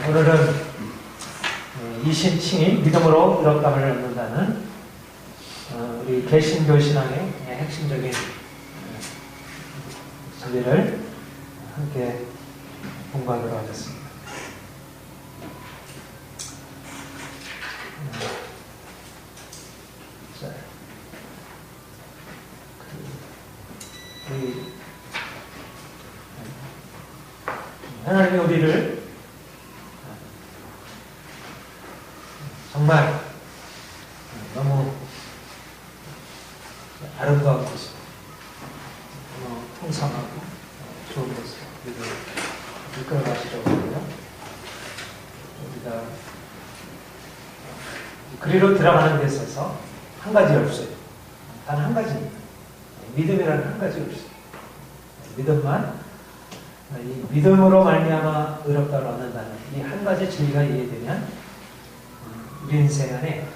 오늘은 이신칭이 믿음으로 의롭다함을 얻는다는 우리 개신교 신앙의 핵심적인 진리를 함께 공부하도록 하겠습니다. 하나님이 우리를 정말 너무 아름다운 곳으로, 너무 풍성하고 좋은 곳으로 우리를 이끌어가시려고 하고요. 우리가 그리로 들어가는 데 있어서 한 가지 열쇠, 단 한 가지입니다. 믿음이라는 한 가지 열쇠. 믿음만, 이 믿음으로 말미암아 의롭다를 얻는다는 이 한 가지 진리가 이해되면 우리 인생 안에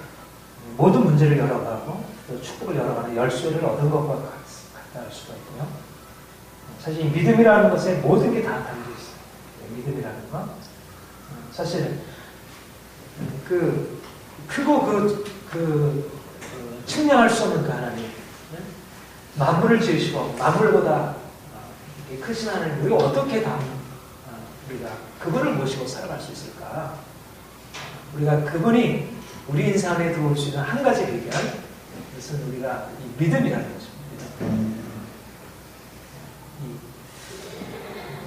모든 문제를 열어가고 또 축복을 열어가는 열쇠를 얻은 것과 같다 할 수가 있고요. 사실 이 믿음이라는 것에 모든 게 다 담겨 있어요. 믿음이라는 것. 사실 크고 측량할 수 없는 그 하나님, 만물을 지으시고 만물보다 크신 하나님, 우리가 어떻게 우리가 그분을 모시고 살아갈 수 있을까? 우리가 그분이 우리 인생 안에 들어올 수 있는 한 가지 비결, 그것은 우리가 이 믿음이라는 것입니다.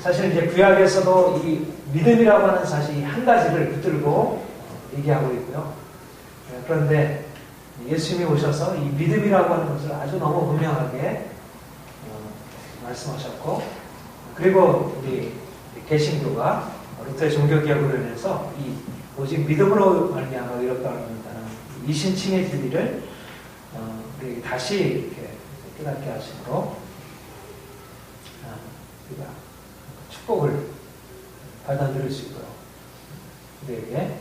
사실 이제 구약에서도 이 믿음이라고 하는 사실 한 가지를 붙들고 얘기하고 있고요. 그런데 예수님이 오셔서 이 믿음이라고 하는 것을 아주 너무 분명하게 말씀하셨고, 그리고 우리 개신교가 루터의 종교개혁으로 인해서 이 오직 믿음으로 말미암아 의롭다고 한다는 이신칭의 진리를 우리 다시 이렇게 깨닫게 하심으로 우리가 축복을 받아들일 수 있도록 우리에게,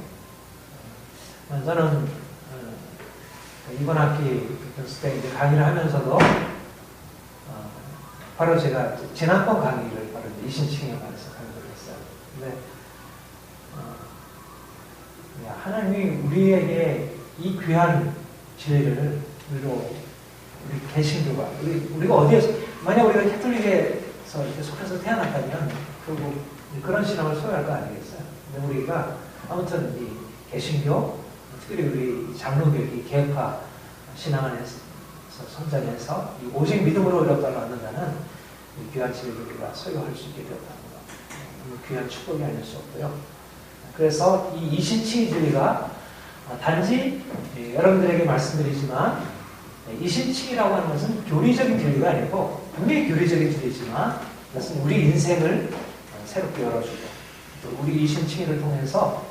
저는 이번 학기 교수 때 이제 강의를 하면서도 바로 제가 지난번 강의를 바로 이신칭에 관해서 강의를 했어요. 근데 하나님이 우리에게 이 귀한 진리를 우리 개신교가 우리가 어디에서, 만약 우리가 캐톨릭에서 이렇게 속해서 태어났다면 결국 그런 신앙을 소유할 거 아니겠어요? 근데 우리가 아무튼 이 개신교, 특히 우리 장로교의 계파 신앙 안에서 성장해서 오직 믿음으로 의롭다를 얻는다는 이 귀한 진리를 우리가 소유할 수 있게 되었다는 것, 귀한 축복이 아닐 수 없고요. 그래서 이 이신칭의 진리가 단지 여러분들에게 말씀드리지만, 이신칭이라고 하는 것은 교리적인 진리가 아니고, 분명히 교리적인 진리지만 그것은 우리 인생을 새롭게 열어주고, 또 우리 이신칭의를 통해서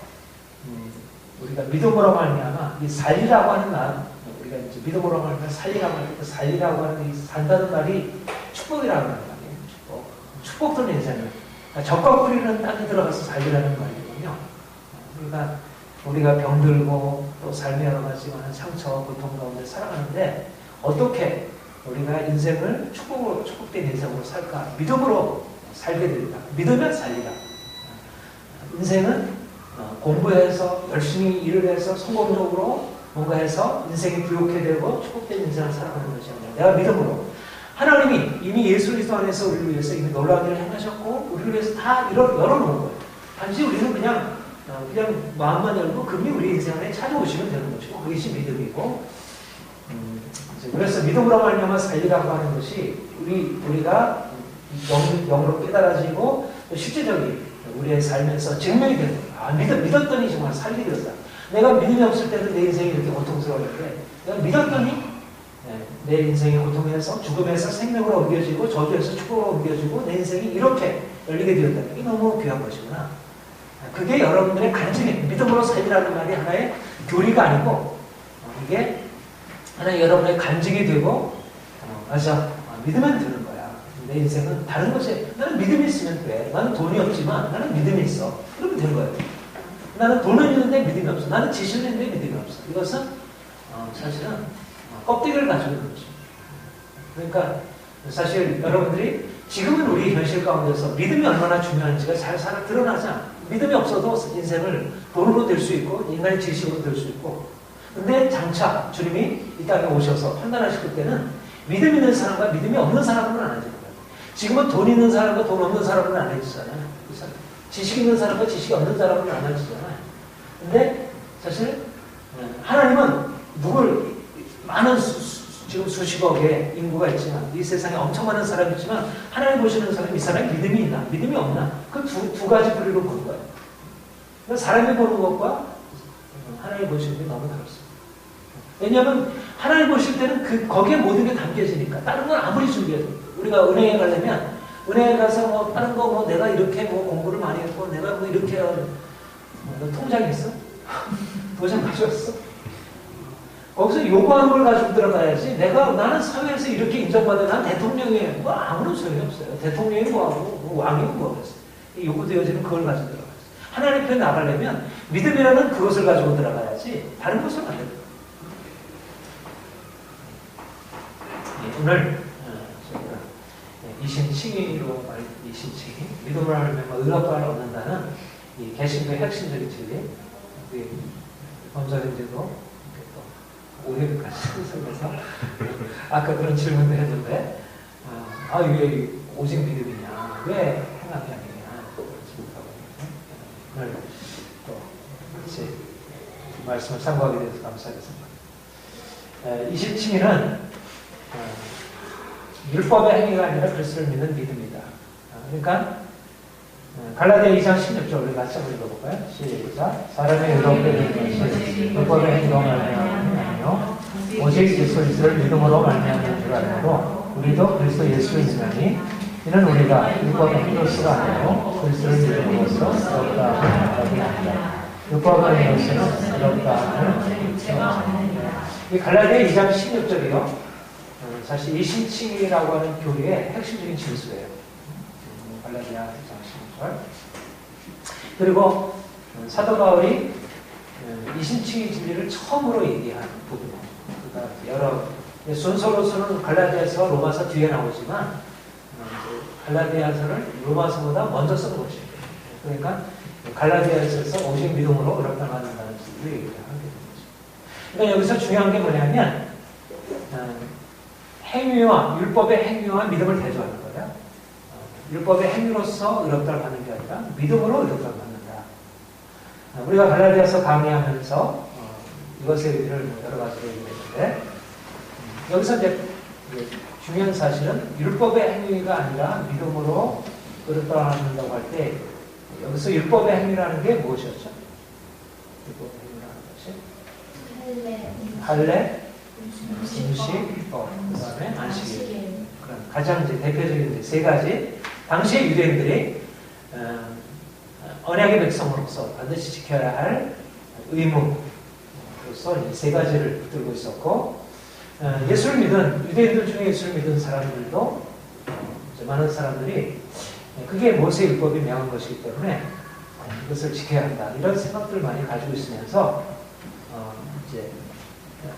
우리가 믿음으로 말미암아 이 살리라고 하는 말, 우리가 이제 믿음으로 말미암아 살리라고 하는 그 살리라고 하는 이 산다는 말이 축복이라고 하는 말이에요. 축복된 인생을, 적과 뿌리는 땅에 들어가서 살리라는 말이거든요. 그러니까 우리가 병들고 또 삶의 여러 가지 많은 상처와 고통 가운데 살아가는데 어떻게 우리가 인생을 축복된 인생으로 살까? 믿음으로 살게 됩니다. 믿으면 살리라. 인생은 공부해서 열심히 일을 해서 성공적으로 뭔가 해서 인생이 부욕해 되고 축복된 인생을 살아가는 것이 아니라 내가 믿음으로, 하나님이 이미 예수 그리스도 안에서 우리를 위해서 이미 놀라운 일을 행하셨고 우리를 위해서 다 열어놓은 거예요. 단지 우리는 그냥 마음만 열고 그분이 우리 인생 안에 찾아오시면 되는 것이고, 그것이 믿음이고, 그래서 믿음으로 말미암아 살리라고 하는 것이 우리가 영으로 깨달아지고 실제적인 우리의 삶에서 증명이 되는 거예요. 믿었더니 정말 살게 되었다. 내가 믿음이 없을 때도 내 인생이 이렇게 고통스러웠는데 내가 믿었더니 내 인생이 고통에서 죽음에서 생명으로 옮겨지고 저주에서 축복으로 옮겨지고 내 인생이 이렇게 열리게 되었다. 이게 너무 귀한 것이구나. 그게 여러분들의 간증입니다. 믿음으로 살리라는 말이 하나의 교리가 아니고 이게 하나의 여러분의 간증이 되고, 맞아, 믿으면 되는 거야. 내 인생은 다른 것에, 나는 믿음이 있으면 돼. 나는 돈이 없지만 나는 믿음이 있어. 그러면 되는 거예요. 나는 돈은 있는데 믿음이 없어. 나는 지식은 있는데 믿음이 없어. 이것은 사실은 껍데기를 가지고 있는 것입니다. 그러니까 사실 여러분들이 지금은 우리 현실 가운데서 믿음이 얼마나 중요한지가 잘 드러나지 않아. 믿음이 없어도 인생을 돈으로 될 수 있고 인간의 지식으로 될 수 있고, 근데 장차 주님이 이 땅에 오셔서 판단하실 때는 믿음 있는 사람과 믿음이 없는 사람은 나눠지는 거예요. 지금은 돈 있는 사람과 돈 없는 사람은 나눠지잖아요. 지식 있는 사람과 지식이 없는 사람은 나눠지잖아요. 근데 사실 하나님은 누굴 많은 지금 수십억의 인구가 있지만, 이 세상에 엄청 많은 사람이 있지만, 하나님 보시는 사람이 이 사람이 믿음이 있나 믿음이 없나, 그 두 가지 부류로 보는 거예요. 그러니까 사람이 보는 것과 하나님 보시는 게 너무 다릅니다. 왜냐하면 하나님 보실 때는 거기에 모든 게 담겨지니까. 다른 건 아무리 준비해도, 우리가 은행에 가려면 은행에 가서 뭐 다른 거 뭐 내가 이렇게 뭐 공부를 많이 했고 내가 뭐 이렇게 너 통장 있어? 도장 가져왔어? 거기서 요구하는 걸 가지고 들어가야지. 나는 사회에서 이렇게 인정받아, 난 대통령이에요. 뭐 아무런 소용이 없어요. 대통령이 뭐하고 뭐 왕이 뭐하겠어요. 요구되어지는 그걸 가지고 들어가야지. 하나님 편에 나가려면 믿음이라는 그것을 가지고 들어가야지 다른 것은 안 됩니다. 오늘 저희가 이신칭의로 이신칭의 믿음을 하면 의롭다를 얻는다는 이 개신교의 핵심적인 진리, 우리 범사님들도 오해까지 설명해서 아까 그런 질문도 했는데, 왜 오직 믿음이냐, 왜 행함이 아니냐, 오늘 또 같이 말씀을 참고하게 돼서 감사하겠습니다. 이신칭의는 율법의 행위가 아니라 그리스도를 믿는 믿음이다. 그러니까 갈라디아 2장 16절 우리 같이 한번 읽어볼까요? 시작. 사람의 의롭게 되는 것이 율법의 행위로 말미암은 아니요 오직 예수 그리스도를 믿음으로 말미암는 줄 알므로 우리도 그리스도 예수를 믿나니 이는 우리가 율법의 행위로서가 아니고 그리스도를 믿음으로써 의롭다 하는 아니다. 율법의 행위로서는 의롭다 하는 이 갈라디아 2장 16절이요. 사실 이신칭이라고 하는 교리의 핵심적인 진수예요. 갈라디아 2장 16절. 그리고 사도 바울이 이신칭의 진리를 처음으로 얘기한 부분. 그러니까 여러 순서로서는 갈라디아서 로마서 뒤에 나오지만 갈라디아서를 로마서보다 먼저 쓴 것이에요. 그러니까 갈라디아서에서 오직 믿음으로 의롭다 받는다는 진리를 얘기하게 되는 거죠. 그러니까 여기서 중요한 게 뭐냐면 행위와 율법의 행위와 믿음을 대조하는 거예요. 율법의 행위로서 의롭다를 받는 게 아니라 믿음으로 의롭다를 받는다. 우리가 갈라디아서 강의하면서 이것의 의미를 여러 가지로 얘기했는데, 여기서 이제 중요한 사실은 율법의 행위가 아니라 믿음으로 의롭다를 받는다고 할 때 여기서 율법의 행위라는 게 무엇이었죠? 율법의 행위라는 것이 할례, 음식, 그 다음에 안식일. 그런 가장 이제 대표적인 세 가지. 당시의 유대인들이 언약의 백성으로서 반드시 지켜야 할 의무로서 이 세 가지를 붙들고 있었고, 예수를 믿은 유대인들 중에 예수를 믿은 사람들도 많은 사람들이 그게 모세 율법이 명한 것이기 때문에 이것을 지켜야 한다, 이런 생각들을 많이 가지고 있으면서 이제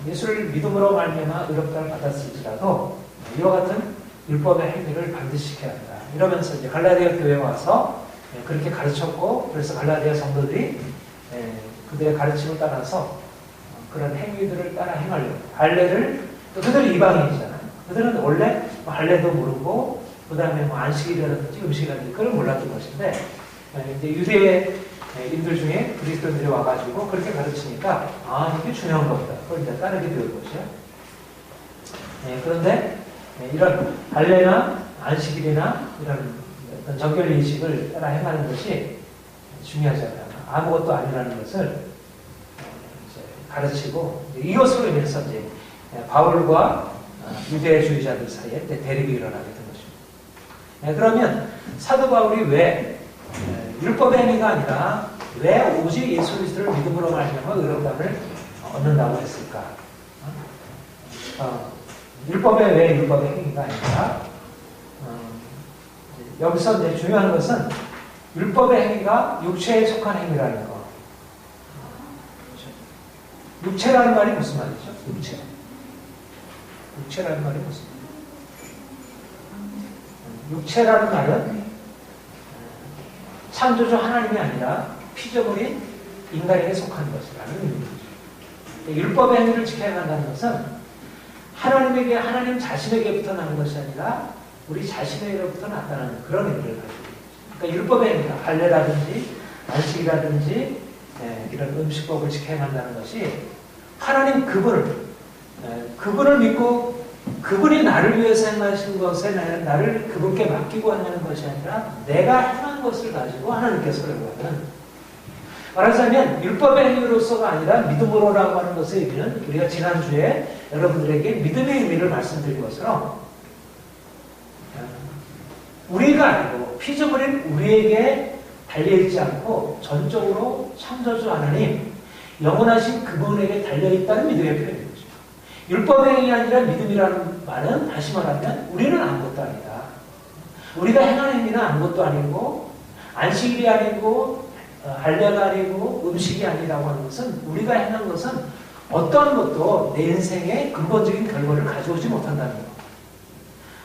예수를 믿음으로 말미암아 의롭다를 받았을지라도 이와 같은 율법의 행위를 반드시 지켜야 한다, 이러면서 이제 갈라디아 교회에 와서 그렇게 가르쳤고, 그래서 갈라디아 성도들이 그들의 가르침을 따라서 그런 행위들을 따라 행하려고, 할례를, 그들은 이방인이잖아요. 그들은 원래 할례도 모르고 그 다음에 안식일이라든지 음식이라든지 그걸 몰랐던 것인데, 이제 유대인들 중에 그리스도인들이 와가지고 그렇게 가르치니까 이게 중요한 겁니다. 그걸 이제 따르게 될 것이에요. 그런데 이런 할례나 안식일이나 이런 어떤 정결 의식을 따라 행하는 것이 중요하잖아요. 아무것도 아니라는 것을 이제 가르치고, 이것으로 인해서 이제 바울과 유대주의자들 사이에 대립이 일어나게 된 것입니다. 그러면 사도 바울이 왜 율법의 행위가 아니라 왜 오직 예수 그리스도를 믿음으로 말미암아 의롭다를 얻는다고 했을까? 율법의 왜 율법의 행위가 아니라, 여기서 이제 중요한 것은 율법의 행위가 육체에 속한 행위라는 거. 육체라는 말이 무슨 말이죠? 육체라는 말이 무슨 말이에요? 육체라는 말은 창조주 하나님이 아니라 피조물인 인간에게 속한 것이라는 의미입니다. 율법의 행위를 지켜야 한다는 것은 하나님 자신에게부터 나는 것이 아니라 우리 자신에게로부터 나타나는 그런 의미를 가지고 있습니다. 그러니까 율법의 행위가 할례라든지 안식이라든지 이런 음식법을 지켜야 한다는 것이 하나님 그분을 믿고 그분이 나를 위해서 행하신 것에 나를 그분께 맡기고 하는 것이 아니라 내가 행한 것을 가지고 하나님께서 그러거든. 말하자면 율법의 행위로서가 아니라 믿음으로라고 하는 것의 의미는 우리가 지난주에 여러분들에게 믿음의 의미를 말씀드린 것처럼 우리가 아니고 피조물인 우리에게 달려있지 않고 전적으로 창조주 하나님 영원하신 그분에게 달려있다는 믿음의 표현입니다. 율법의 행위가 아니라 믿음이라는 말은 다시 말하면 우리는 아무것도 아니다. 우리가 행한 행위는 아무것도 아니고 안식일이 아니고 할례가 아니고 음식이 아니라고 하는 것은 우리가 행한 것은 어떠한 것도 내 인생의 근본적인 결과를 가져오지 못한다는 것.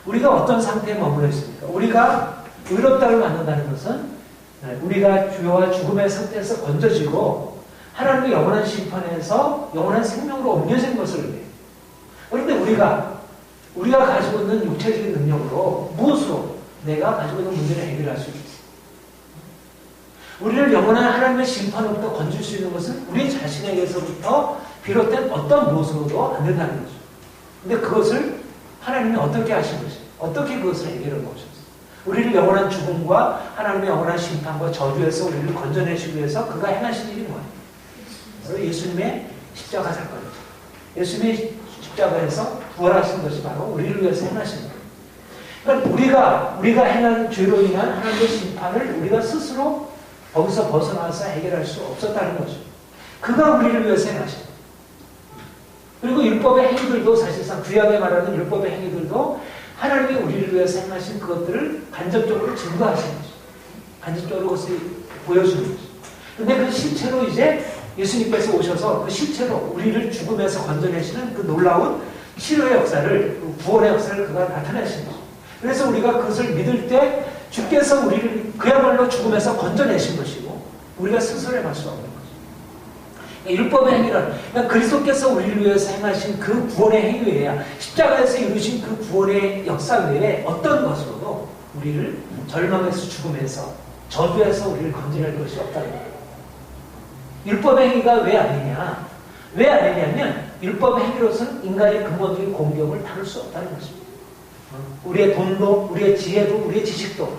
우리가 어떤 상태에 머물러 있습니까? 우리가 의롭다를 만든다는 것은 우리가 죄와 죽음의 상태에서 건져지고 하나님의 영원한 심판에서 영원한 생명으로 옮겨진 것을 의미해요. 그런데 우리가 가지고 있는 육체적인 능력으로 무엇으로 내가 가지고 있는 문제를 해결할 수 있습니까? 우리를 영원한 하나님의 심판으로부터 건질 수 있는 것은 우리 자신에게서부터 비롯된 어떤 무엇으로도 안 된다는 거죠. 근데 그것을 하나님이 어떻게 하신 것이죠? 어떻게 그것을 해결해 놓으셨어요? 우리를 영원한 죽음과 하나님의 영원한 심판과 저주에서 우리를 건져내시기 위해서 그가 행하신 일이 뭐예요? 바로 예수님의 십자가 사건이죠. 예수님의 십자가에서 부활하신 것이 바로 우리를 위해서 행하신 거예요. 그러니까 우리가 행한 죄로 인한 하나님의 심판을 우리가 스스로 거기서 벗어나서 해결할 수 없었다는 거죠. 그가 우리를 위해서 행하신 거예요. 그리고 율법의 행위들도 사실상 구약에 말하는 율법의 행위들도 하나님이 우리를 위해서 행하신 그것들을 간접적으로 증거하신 거죠. 간접적으로 그것을 보여주는 거죠. 근데 그 실체로 이제 예수님께서 오셔서 그 실체로 우리를 죽음에서 건져내시는 그 놀라운 치료의 역사를, 구원의 역사를 그가 나타내신 거죠. 그래서 우리가 그것을 믿을 때 주께서 우리를 그야말로 죽음에서 건져내신 것이고 우리가 스스로 행할 수 없는 거죠. 율법의 행위는 그리스도께서 우리를 위해서 행하신 그 구원의 행위 외에 십자가에서 이루신 그 구원의 역사 외에 어떤 것으로도 우리를 절망에서 죽음에서 저주에서 우리를 건져낼 것이 없다는 거예요. 율법의 행위가 왜 아니냐? 왜 아니냐면 율법의 행위로서는 인간의 근본적인 공경을 다룰 수 없다는 것입니다. 우리의 돈도, 우리의 지혜도, 우리의 지식도.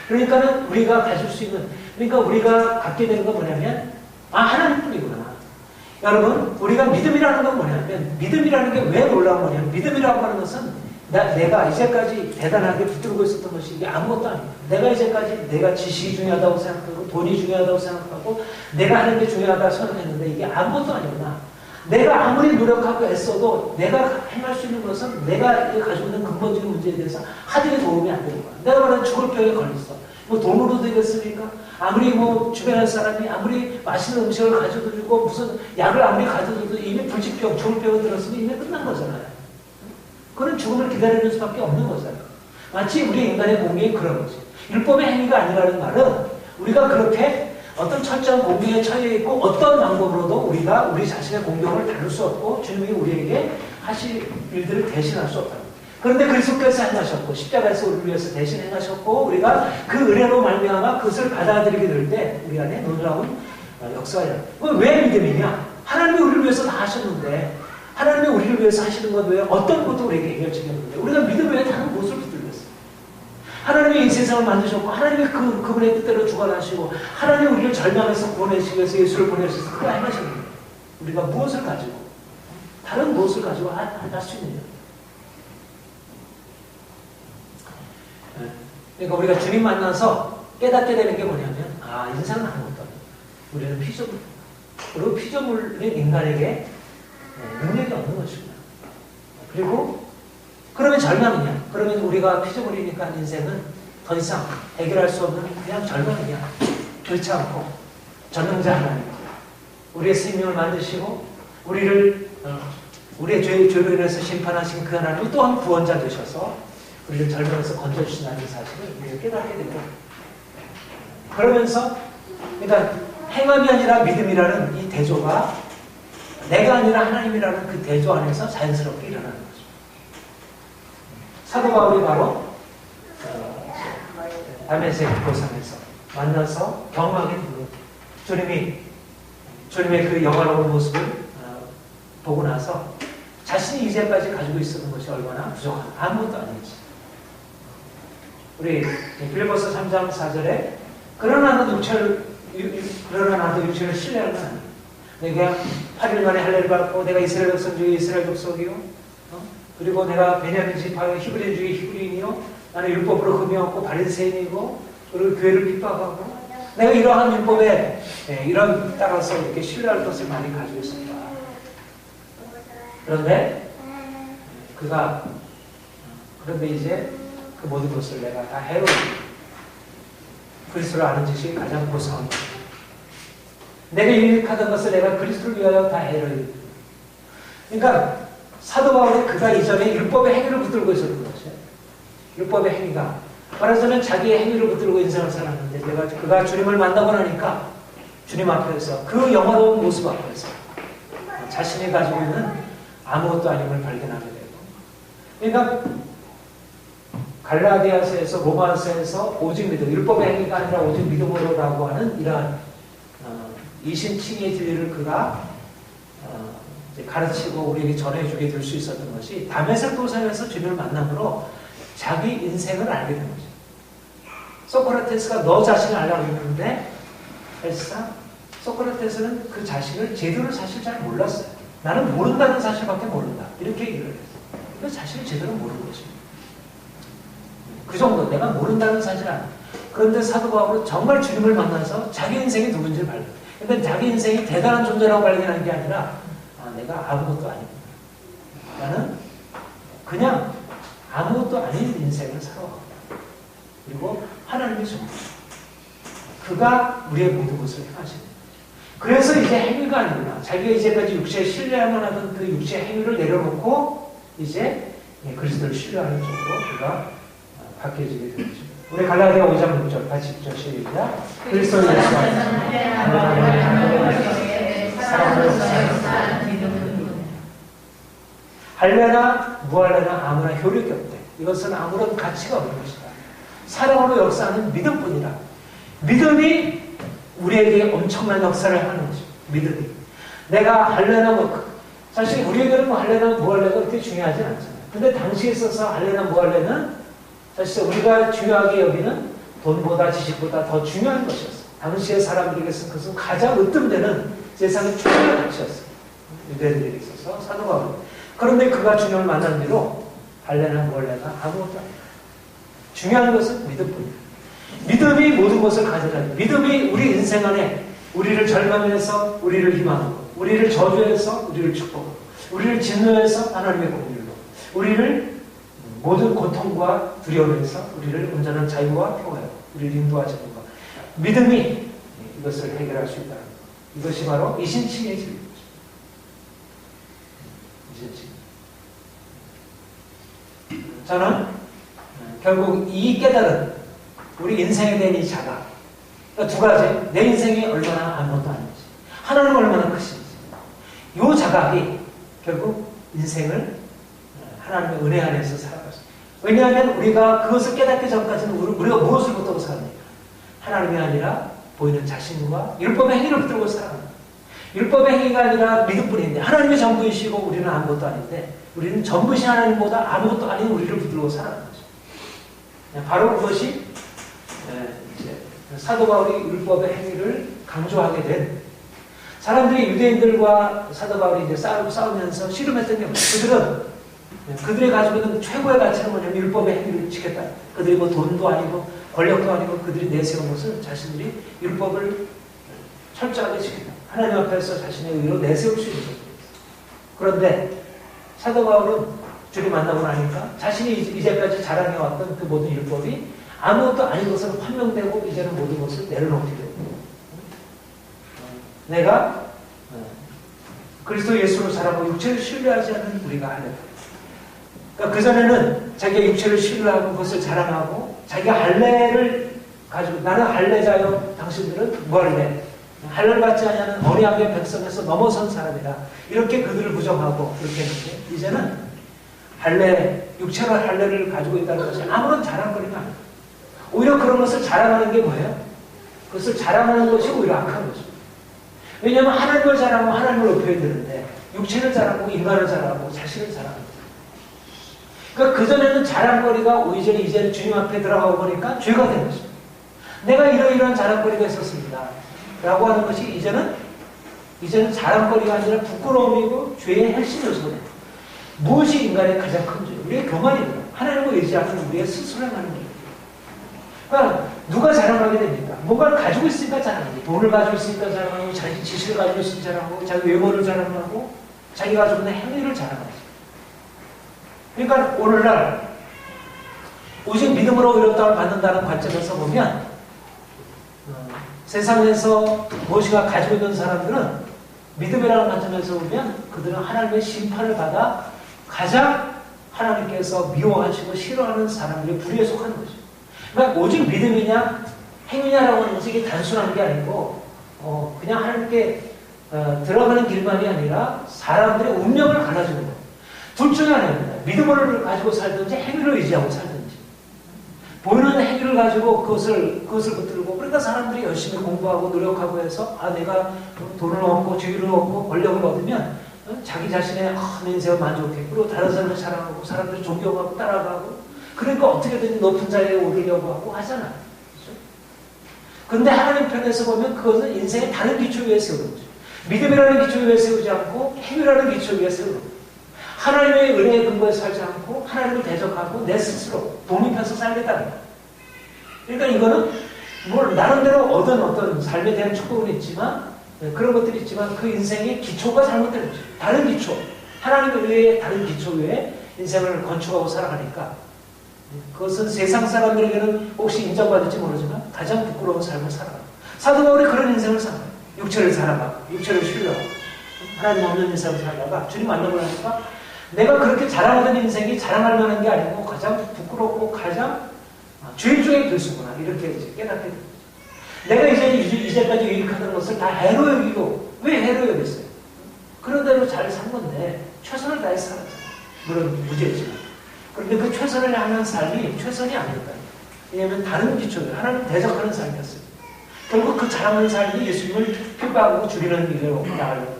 그러니까는 우리가 가질 수 있는, 그러니까 우리가 갖게 되는 건 뭐냐면, 하나님뿐이구나. 여러분, 우리가 믿음이라는 건 뭐냐면, 믿음이라는 게 왜 놀라운 거냐면, 믿음이라고 하는 것은 내가 이제까지 대단하게 붙들고 있었던 것이 이게 아무것도 아니에요. 내가 이제까지 내가 지식이 중요하다고 생각하고, 돈이 중요하다고 생각하고, 내가 하는 게 중요하다고 생각했는데, 이게 아무것도 아니구나. 내가 아무리 노력하고 애써도 내가 행할 수 있는 것은 내가 가지고 있는 근본적인 문제에 대해서 하등의 도움이 안 되는 거야. 내가 말하는 죽을 병에 걸렸어. 뭐 돈으로 되겠습니까? 아무리 뭐 주변의 사람이 아무리 맛있는 음식을 가져다 주고 무슨 약을 아무리 가져다 줘도 이미 불치병, 죽을 병에 들었으면 이미 끝난 거잖아요. 그런 죽음을 기다리는 수밖에 없는 거잖아요. 마치 우리 인간의 공경이 그런 거지. 율법의 행위가 아니라는 말은 우리가 그렇게 어떤 철저한 공경에 처해 있고 어떤 방법으로도 우리가 우리 자신의 공경을 다룰 수 없고 주님이 우리에게 하실 일들을 대신할 수 없다. 그런데 그리스도께서 행하셨고 십자가에서 우리를 위해서 대신 행하셨고 우리가 그 은혜로 말미암아 그것을 받아들이게 될 때 우리 안에 놀라운 역사예요. 왜 믿음이냐? 하나님이 우리를 위해서 다 하셨는데 하나님이 우리를 위해서 하시는 것 외에 어떤 것도 우리에게 해결책이 없는데 우리가 믿음 외에 다른 무엇을 붙들고 있어요? 하나님이 이 세상을 만드셨고 하나님이 그분의 뜻대로 주관하시고 하나님이 우리를 절망해서 구원하시기 위해서 예수를 보내셔서 그걸 행하셨는데 우리가 무엇을 가지고 다른 무엇을 가지고 할 수 있느냐? 그러니까 우리가 주님 만나서 깨닫게 되는 게 뭐냐면 인생은 아무것도 아니야. 우리는 피조물. 그리고 피조물인 인간에게 능력이 없는 것이구나. 그리고 그러면 절망이냐? 그러면 우리가 피조물이니까 인생은 더 이상 해결할 수 없는 그냥 절망이냐? 그렇지 않고 전능자 하나님, 우리의 생명을 만드시고 우리를 우리의 죄로 인해서 심판하신 그 하나님이 또한 구원자 되셔서 우리를 젊어서 건져주신다는 사실을 우리가 깨닫게 되고, 그러면서 그러니까 행함이 아니라 믿음이라는 이 대조가 내가 아니라 하나님이라는 그 대조 안에서 자연스럽게 일어나는 거죠. 사도 바울이 바로 다메섹 도상에서 만나서 경험하게 된 거예요. 주님의 그 영화로운 모습을 보고 나서 자신이 이제까지 가지고 있었던 것이 얼마나 부족한 아무것도 아니지. 우리 빌립보서 3장 4절에 그러나 나도 육체를 신뢰하는 건 아니야. 내가 8일 만에 할례를 받고 내가 이스라엘 백성 중에 이스라엘 족속이요, 그리고 내가 베냐민 지파의 히브리인 중에 히브리인이요, 나는 율법으로 금이 없고 바리새인이고, 그리고 교회를 핍박하고, 내가 이러한 율법에 이런 따라서 이렇게 신뢰할 것을 많이 가지고 있습니다. 그런데 그런데 이제 그 모든 것을 내가 다 해로 그리스도를 아는 지식이 가장 고상한 겁니다. 내가 유익하던 것을 내가 그리스도를 위하여 다 해를. 그러니까 사도 바울이 그가 이전에 율법의 행위를 붙들고 있었던 것이에요. 율법의 행위가 말하자면 자기의 행위를 붙들고 인생을 살았는데 그가 주님을 만나고 나니까 주님 앞에서 그 영화로운 모습 앞에서 자신이 가지고 있는 아무것도 아님을 발견하게 되고, 그러니까 갈라디아서에서 로마서에서 오직 믿음, 율법의 행위가 아니라 오직 믿음으로라고 하는 이러한 이신칭의 진리를 그가 가르치고 우리에게 전해주게 될 수 있었던 것이 다메섹 도상에서 주님을 만남으로 자기 인생을 알게 된 거죠. 소크라테스가 너 자신을 알라고 했는데 사실상 소크라테스는 그 자신을 제대로 사실 잘 몰랐어요. 나는 모른다는 사실밖에 모른다. 이렇게 얘기를 했어요. 그 자신을 제대로 모르는 것입니다. 그 정도 내가 모른다는 사실 아니에요. 그런데 사도 바울은 정말 주님을 만나서 자기 인생이 누군지를 발견해요. 근데 자기 인생이 대단한 존재라고 발견한 게 아니라 내가 아무것도 아니구나. 나는 그냥 아무것도 아닌 인생을 살아가고, 그리고 하나님이 전부. 그가 우리의 모든 것을 행하시는 거예요. 그래서 이제 행위가 아니구나. 자기가 이제까지 육체에 신뢰하만 하던 그 육체의 행위를 내려놓고 이제 그리스도를 신뢰하는 쪽으로 그가 바뀌어지게 되는 거죠. 우리 갈라디아 5장 6절 같이 읽죠. 시작. 그리스도 예수 할래나 무할래나 아무나 효력이 없대. 이것은 아무런 가치가 없는 것이다. 사랑으로 역사하는 믿음뿐이라. 믿음이 우리에게 엄청난 역사를 하는 거죠. 믿음이. 내가 할래나 사실 우리에게는 할래나 무할래가 그렇게 중요하지 않잖아요. 근데 당시에 있어서 할래나 무할래는 사실 우리가 중요하게 여기는 돈보다 지식보다 더 중요한 것이었어요. 당시의 사람들에게서 그것은 가장 으뜸되는 세상의 최고의 가치였어요. 유대인들에게 있어서 사도 바울. 그런데 그가 주님을 만난 뒤로 할래나 무할래나 아무것도 아니에요. 중요한 것은 믿음뿐이에요. 믿음이 모든 것을 가져가요. 믿음이 우리 인생 안에 우리를 절망해서 우리를 희망하고, 우리를 저주해서 우리를 축복하고, 우리를 진노해서 하나님의 공율로, 우리를 모든 고통과 두려움에서 우리를 온전한 자유와 평화로 우리를 인도하시는 것. 믿음이 이것을 해결할 수 있다는 것. 이것이 바로 이신칭의 진리입니다. 이신칭. 저는 결국 이 깨달은 우리 인생에 대한 이 자각, 그러니까 두 가지. 내 인생이 얼마나 아무것도 아닌지, 하나님 얼마나 크신지, 이 자각이 결국 인생을 하나님의 은혜 안에서 살아갔습니다. 왜냐하면 우리가 그것을 깨닫기 전까지는 우리가 무엇을 붙들고 살았습니까? 하나님이 아니라 보이는 자신과 율법의 행위를 붙들고 살아갑니다. 율법의 행위가 아니라 믿음뿐인데 하나님의 전부이시고 우리는 아무것도 아닌데, 우리는 전부이신 하나님보다 아무것도 아닌 우리를 붙들고 살아가는 거죠. 바로 그것이 이제 사도 바울이 율법의 행위를 강조하게 된, 사람들이 유대인들과 사도 바울이 이제 싸우면서 씨름했던 게 뭐예요? 그들이 가지고 있는 최고의 가치는 뭐냐면 율법의 행위를 지켰다. 그들이 뭐 돈도 아니고 권력도 아니고 그들이 내세운 것은 자신들이 율법을 철저하게 지킨다. 하나님 앞에서 자신의 의로 내세울 수 있는 것입니다. 그런데 사도 바울은 주님 만나고 나니까 자신이 이제까지 자랑해왔던 그 모든 율법이 아무것도 아닌 것으로 판명되고 이제는 모든 것을 내려놓게 되고, 내가 그리스도 예수로 살아가고 육체를 신뢰하지 않는 우리가 하는 그러니까 그전에는 자기가 육체를 신뢰하고 그것을 자랑하고 자기가 할례를 가지고 나는 할례자요 당신들은 무할례 할례를 받지 않냐는 언약의 백성에서 넘어선 사람이다. 이렇게 그들을 부정하고 그렇게 했는데 이제는 할례, 육체로 할례를 가지고 있다는 것이 아무런 자랑거리가 아니에요. 오히려 그런 것을 자랑하는 게 뭐예요? 그것을 자랑하는 것이 오히려 악한 거죠. 왜냐하면 하나님을 자랑하고 하나님을 높여야 되는데 육체를 자랑하고 인간을 자랑하고 자신을 자랑합니다. 그러니까 그전에는 자랑거리가 이제는 주님 앞에 들어가고 보니까 죄가 된 것입니다. 내가 이러이러한 자랑거리가 있었습니다. 라고 하는 것이 이제는 자랑거리가 아니라 부끄러움이고 죄의 핵심 요소가 됩니다. 무엇이 인간의 가장 큰 죄? 우리의 교만입니다. 하나님을 의지하는 우리의 스스로 행하는 거예요. 그러니까 누가 자랑하게 됩니까? 뭔가를 가지고 있으니까 자랑하고 돈을 가지고 있으니까 자랑하고 자기 지식을 가지고 있으니까 자랑하고 자기 외모를 자랑하고 자기가 가지고 있는 행위를 자랑하죠. 그러니까 오늘날 오직 믿음으로 의롭다함을 받는다는 관점에서 보면 세상에서 무엇이가 가지고 있는 사람들은 믿음이라는 관점에서 보면 그들은 하나님의 심판을 받아 가장 하나님께서 미워하시고 싫어하는 사람들의 부류에 속하는 거죠. 그러니까 오직 믿음이냐 행위냐라고 하는 것이 이게 단순한 게 아니고 그냥 하나님께 들어가는 길만이 아니라 사람들의 운명을 갈라주는 거예요. 둘 중에 하나입니다. 믿음을 가지고 살든지 행위를 의지하고 살든지. 보이는 행위를 가지고 그것을 붙들고 그러니까 사람들이 열심히 공부하고 노력하고 해서 내가 돈을 얻고 지위를 얻고 권력을 얻으면 자기 자신의 내 인생을 만족해. 그리고 다른 사람을 사랑하고 사람들이 존경하고 따라가고 그러니까 어떻게든 높은 자리에 오르려고 하고 하잖아요. 그렇죠? 그런데 하나님 편에서 보면 그것은 인생의 다른 기초 위에 세우는 거죠. 믿음이라는 기초 위에 세우지 않고 행위라는 기초 위에 세우는 거죠. 하나님의 은혜의 근거에 살지 않고 하나님을 대적하고 내 스스로 독립해서 살겠다는 거예요. 그러니까 이거는 뭐 나름대로 얻은 어떤 삶에 대한 축복은 있지만 그런 것들이 있지만 그 인생의 기초가 잘못된 거죠. 다른 기초, 하나님의 은혜의 다른 기초 위에 인생을 건축하고 살아가니까 그것은 세상 사람들에게는 혹시 인정받을지 모르지만 가장 부끄러운 삶을 살아가요. 사도 바울이 그런 인생을 살아요. 육체를 살아가고 육체를 신뢰하고 하나님 없는 인생을 살다가 주님 만나고 나니까 내가 그렇게 자랑하던 인생이 자랑할 만한 게 아니고 가장 부끄럽고 가장 죄 중에 들수구나 이렇게 이제 깨닫게 됩니다. 내가 이제까지 유익하던 것을 다 해로 여기고 왜 해로 여겼어요? 그런 대로 잘 산 건데 최선을 다해서 살았잖아요. 물론 무죄지만. 그런데 그 최선을 하는 삶이 최선이 아닐까요? 왜냐하면 다른 기초를 하나님 대적하는 삶이었어요. 결국 그 자랑하는 삶이 예수님을 핍박하고 죽이는 일로 나가려고.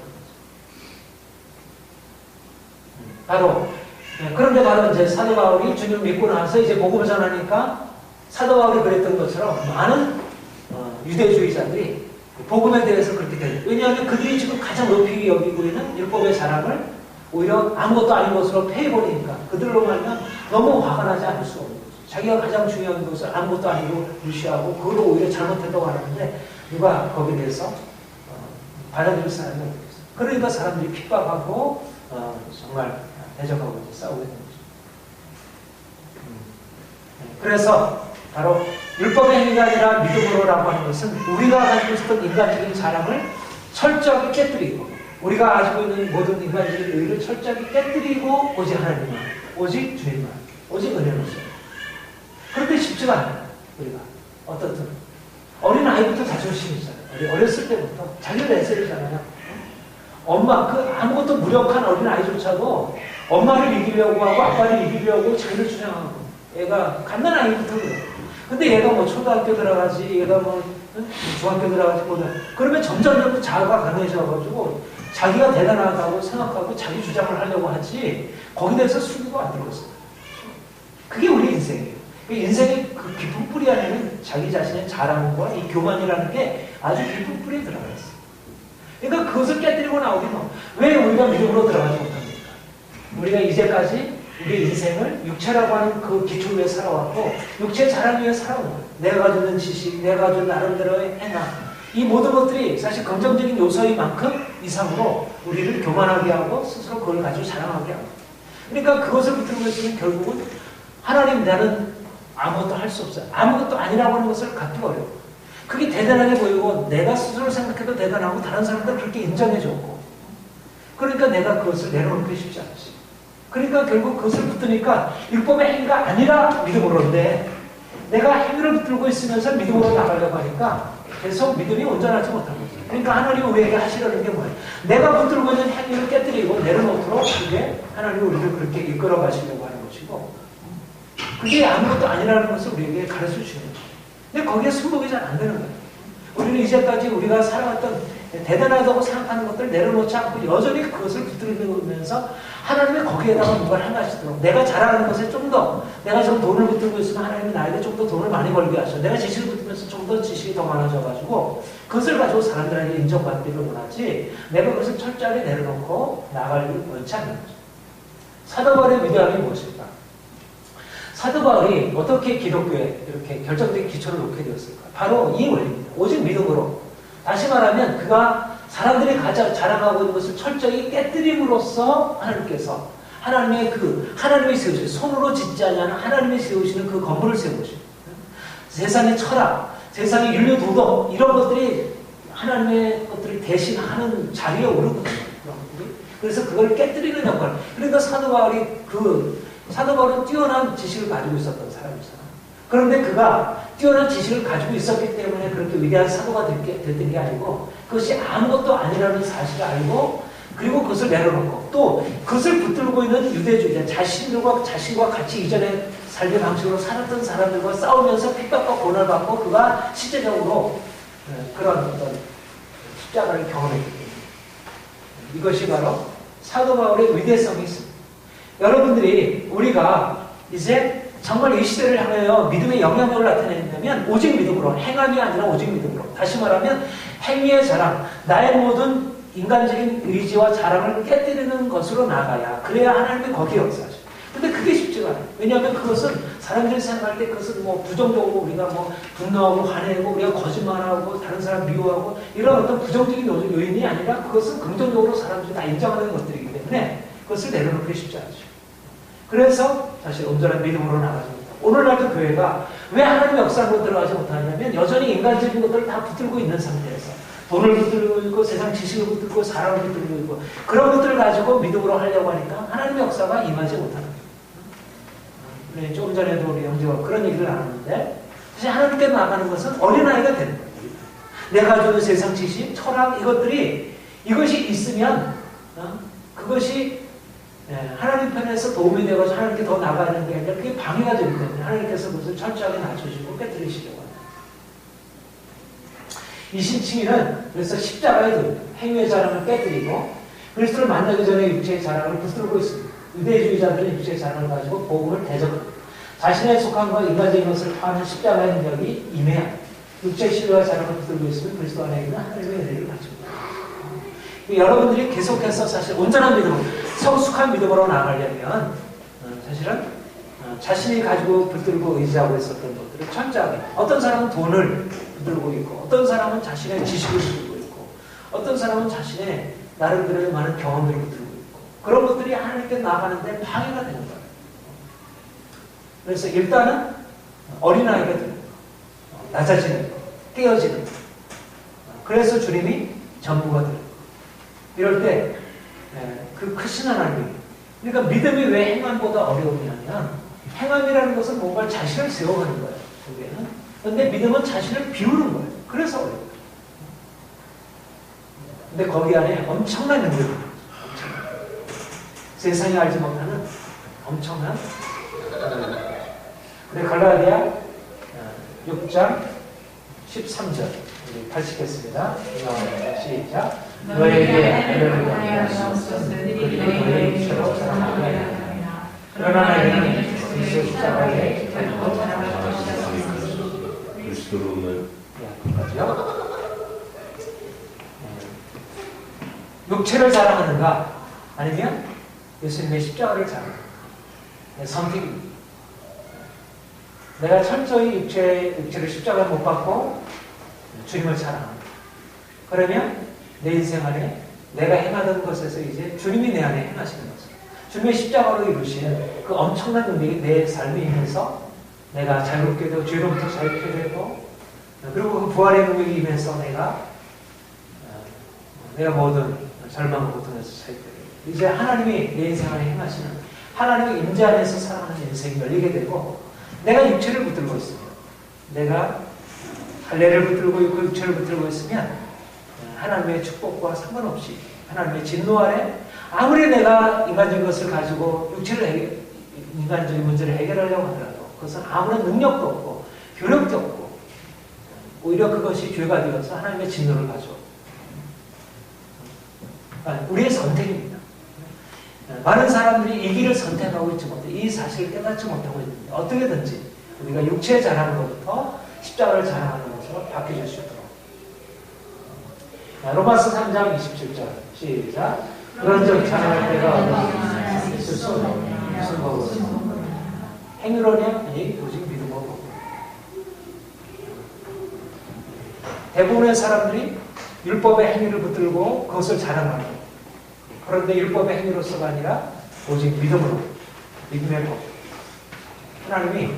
그런데 바로 이제 사도 바울이 주님을 믿고 나서 이제 복음을 전하니까 사도 바울이 그랬던 것처럼 많은 유대주의자들이 복음에 대해서 그렇게 돼요. 왜냐하면 그들이 지금 가장 높이 여기고 있는 율법의 자랑을 오히려 아무것도 아닌 것으로 패해버리니까 그들로 말하면 너무 화가 나지 않을 수 없는 거죠. 자기가 가장 중요한 것을 아무것도 아니고 무시하고 그걸로 오히려 잘못했다고 하는데 누가 거기에 대해서 받아들일 사람이 없겠어요. 그러니까 사람들이 핍박하고 정말 대적하고 싸우게 된 거죠. 그래서 바로 율법의 행위가 아니라 믿음으로라고 하는 것은 우리가 가지고 있었던 인간적인 자랑을 철저하게 깨뜨리고 우리가 가지고 있는 모든 인간적인 의의를 철저하게 깨뜨리고 오직 하나님만, 오직 주님만, 오직 은혜로서. 그런데 쉽지가 않아요. 우리가 어떻든 어린 아이부터 자존심이 있잖아요. 어렸을 때부터 자기를 내세우잖아요. 엄마, 아무것도 무력한 어린 아이조차도 엄마를 이기려고 하고 아빠를 이기려고 자기를 주장하고 얘가 갓난아이부터 그래요. 근데 얘가 뭐 초등학교 들어가지, 얘가 뭐 중학교 들어가지 뭐다. 그러면 점점 자아가 강해져가지고 자기가 대단하다고 생각하고 자기 주장을 하려고 하지 거기에 대해서 수기가 안 들어갔어요. 그게 우리 인생이에요. 인생의 그 깊은 뿌리 안에는 자기 자신의 자랑과 이 교만이라는 게 아주 깊은 뿌리에 들어가 있어요. 그러니까 그것을 깨뜨리고 나오면 왜 우리가 믿음으로 들어가지 못합니까? 우리가 이제까지 우리 인생을 육체라고 하는 그 기초 위에 살아왔고 육체 자랑 위에 살아온 거예요. 내가 가지고 있는 지식, 내가 가지고 나름대로의 행함 이 모든 것들이 사실 긍정적인 요소인 만큼 이상으로 우리를 교만하게 하고 스스로 그걸 가지고 자랑하게 하고 그러니까 그것을 붙들고 있으면 결국은 하나님 나는 아무것도 할 수 없어요. 아무것도 아니라고 하는 것을 갖기 어려워요. 그게 대단하게 보이고 내가 스스로 생각해도 대단하고 다른 사람들 그렇게 인정해줬고 그러니까 내가 그것을 내려놓기 쉽지 않지. 그러니까 결국 그것을 붙드니까 율법의 행위가 아니라 믿음으로인데 내가 행위를 붙들고 있으면서 믿음으로 나가려고 하니까 계속 믿음이 온전하지 못하고 있어요. 그러니까 하나님이 우리에게 하시려는 게 뭐예요? 내가 붙들고 있는 행위를 깨뜨리고 내려놓도록 그게 하나님이 우리를 그렇게 이끌어 가시려고 하는 것이고 그게 아무것도 아니라는 것을 우리에게 가르쳐 주시는 거예요. 근데 거기에 승복이 잘 안 되는 거예요. 우리는 이제까지 우리가 살아왔던 대단하다고 생각하는 것들을 내려놓지 않고 여전히 그것을 붙들면서 하나님이 거기에다가 뭔가를 행하시도록 내가 잘하는 것에 좀 더 내가 좀 돈을 붙들고 있으면 하나님이 나에게 좀 더 돈을 많이 벌게 하셔. 내가 지식을 붙들면서 좀 더 지식이 더 많아져가지고 그것을 가지고 사람들에게 인정받기를 원하지 내가 그것을 철저하게 내려놓고 나가기를 원치 않는 거죠. 사도 바울의 위대함이 무엇일까? 사도 바울이 어떻게 기독교에 이렇게 결정적인 기초를 놓게 되었을까? 바로 이 원리입니다. 오직 믿음으로. 다시 말하면 그가 사람들이 자랑하고 있는 것을 철저히 깨뜨림으로써 하나님께서 하나님이 세우시는 손으로 짓지 않는 하나님이 세우시는 그 건물을 세우시는 세상의 철학, 세상의 윤리 도덕 이런 것들이 하나님의 것들을 대신하는 자리에 오르거든요. 그래서 그걸 깨뜨리는 역할. 그러니까 사도 바울은 뛰어난 지식을 가지고 있었던 사람이잖아요. 그런데 그가 뛰어난 지식을 가지고 있었기 때문에 그렇게 위대한 사도가 됐던 게 아니고 그것이 아무것도 아니라는 사실을 알고 그리고 그것을 내려놓고 또 그것을 붙들고 있는 유대주의자 자신과 같이 이전에 삶의 방식으로 살았던 사람들과 싸우면서 핍박과 고난을 받고 그가 실제적으로 그런 어떤 십자가를 경험했기 때문에 이것이 바로 사도 바울의 위대성이 있습니다. 여러분들이 우리가 이제 정말 이 시대를 향하여 믿음의 영향력을 나타낸다면 오직 믿음으로 행함이 아니라 오직 믿음으로 다시 말하면 행위의 자랑 나의 모든 인간적인 의지와 자랑을 깨뜨리는 것으로 나가야 그래야 하나님이 거기에 역사하죠. 근데 그게 쉽지가 않아요. 왜냐하면 그것은 사람들이 생각할 때 그것은 뭐 부정적으로 우리가 뭐 분노하고 화내고 우리가 거짓말하고 다른 사람 미워하고 이런 어떤 부정적인 요인이 아니라 그것은 긍정적으로 사람들이 다 인정하는 것들이기 때문에 그것을 내려놓기 쉽지 않죠. 그래서 사실 온전한 믿음으로 나가지 못하고 오늘날도 교회가 왜 하나님의 역사로 들어가지 못하냐면 여전히 인간적인 것들을 다 붙들고 있는 상태에서 돈을 붙들고 있고 세상 지식을 붙들고 사람을 붙들고 있고 그런 것들을 가지고 믿음으로 하려고 하니까 하나님의 역사가 임하지 못하는 거예요. 조금 전에도 우리 형제가 그런 얘기를 나눴는데 사실 하나님께 나가는 것은 어린아이가 되는 거예요. 내가 주는 세상 지식, 철학 이것이 있으면 그것이 하나님 편에서 도움이 되어서 하나님께 더 나가는 게 아니라 그게 방해가 되기 때문에 하나님께서 그것을 철저하게 낮추시고 깨뜨리시려고 합니다. 이 신칭의는 그래서 십자가에 듭니다. 행위의 자랑을 깨뜨리고 그리스도를 만나기 전에 육체의 자랑을 붙들고 있습니다. 유대주의자들은 육체의 자랑을 가지고 복음을 대적합니다. 자신의 속함과 인간적인 것을 파하는 십자가의 능력이 임해야 육체의 신뢰와 자랑을 붙들고 있으면 그리스도 안에 있는 하나님의 은혜를 가집니다. 여러분들이 계속해서 사실 온전한 믿음으로 성숙한 믿음으로 나가려면 사실은 자신이 가지고 붙들고 의지하고 있었던 것들을 철저하게 어떤 사람은 돈을 붙들고 있고 어떤 사람은 자신의 지식을 붙들고 있고 어떤 사람은 자신의 나름대로의 많은 경험들을 붙들고 있고 그런 것들이 하나님께 나가는데 방해가 되는 거예요. 그래서 일단은 어린아이가 되는 거예요. 낮아지는 거예요. 깨어지는 거예요. 그래서 주님이 전부가 되는 거예요. 이럴 때 그 크신 하나님 그러니까 믿음이 왜 행함보다 어려우냐면 행함이라는 것은 뭔가 자신을 세워가는 거예요. 그게는. 그런데 믿음은 자신을 비우는 거예요. 그래서 어려워요. 근데 거기 안에 엄청난 능력이 있어요. 세상이 알지 못하는 엄청난 근데 갈라디아 6장 13절 우리 다시 읽겠습니다. 시작. 너에게 알려를 하여 그리고 너의 육체로 사랑하라. 그러나 너희는 그리스도 십자가에 달고 사랑할 것이다. 그리스도로는 육체를 사랑하는가 아니면 예수님의 십자가를 사랑하는가 선택입니다. 내가 철저히 육체를 십자가에 못 박고 주님을 사랑합니다. 그러면 내 인생 안에 내가 행하던 것에서 이제 주님이 내 안에 행하시는 것을 주님의 십자가로 이루신 그 엄청난 능력이 내 삶에 임해서 내가 자유롭게 되고 죄로부터 자유롭게 되고 그리고 그 부활의 능력이 임해서 내가 모든 절망과 고통에서 자유롭게 되고 이제 하나님이 내 인생 안에 행하시는 하나님의 임재 안에서 살아가는 인생이 열리게 되고, 내가 육체를 붙들고 있으면, 내가 할례를 붙들고 있고 육체를 붙들고 있으면 하나님의 축복과 상관없이 하나님의 진노 아래 아무리 내가 인간적인 것을 가지고 인간적인 문제를 해결하려고 하더라도 그것은 아무런 능력도 없고 효력도 없고 오히려 그것이 죄가 되어서 하나님의 진노를 가져옵니다. 우리의 선택입니다. 많은 사람들이 이 길을 선택하고 있지 못해 이 사실을 깨닫지 못하고 있는데 어떻게든지 우리가 육체의 자랑으로부터 십자가를 자랑하는 것으로 바뀌어질 수 있도록. 로마서 3장 27절 시작. 그런즉 자랑할 때가 있을 수 없는 무슨 법으로 행위로냐? 아니 오직 믿음으로 보고. 대부분의 사람들이 율법의 행위를 붙들고 그것을 자랑하고, 그런데 율법의 행위로서가 아니라 오직 믿음으로, 믿음의 법. 하나님이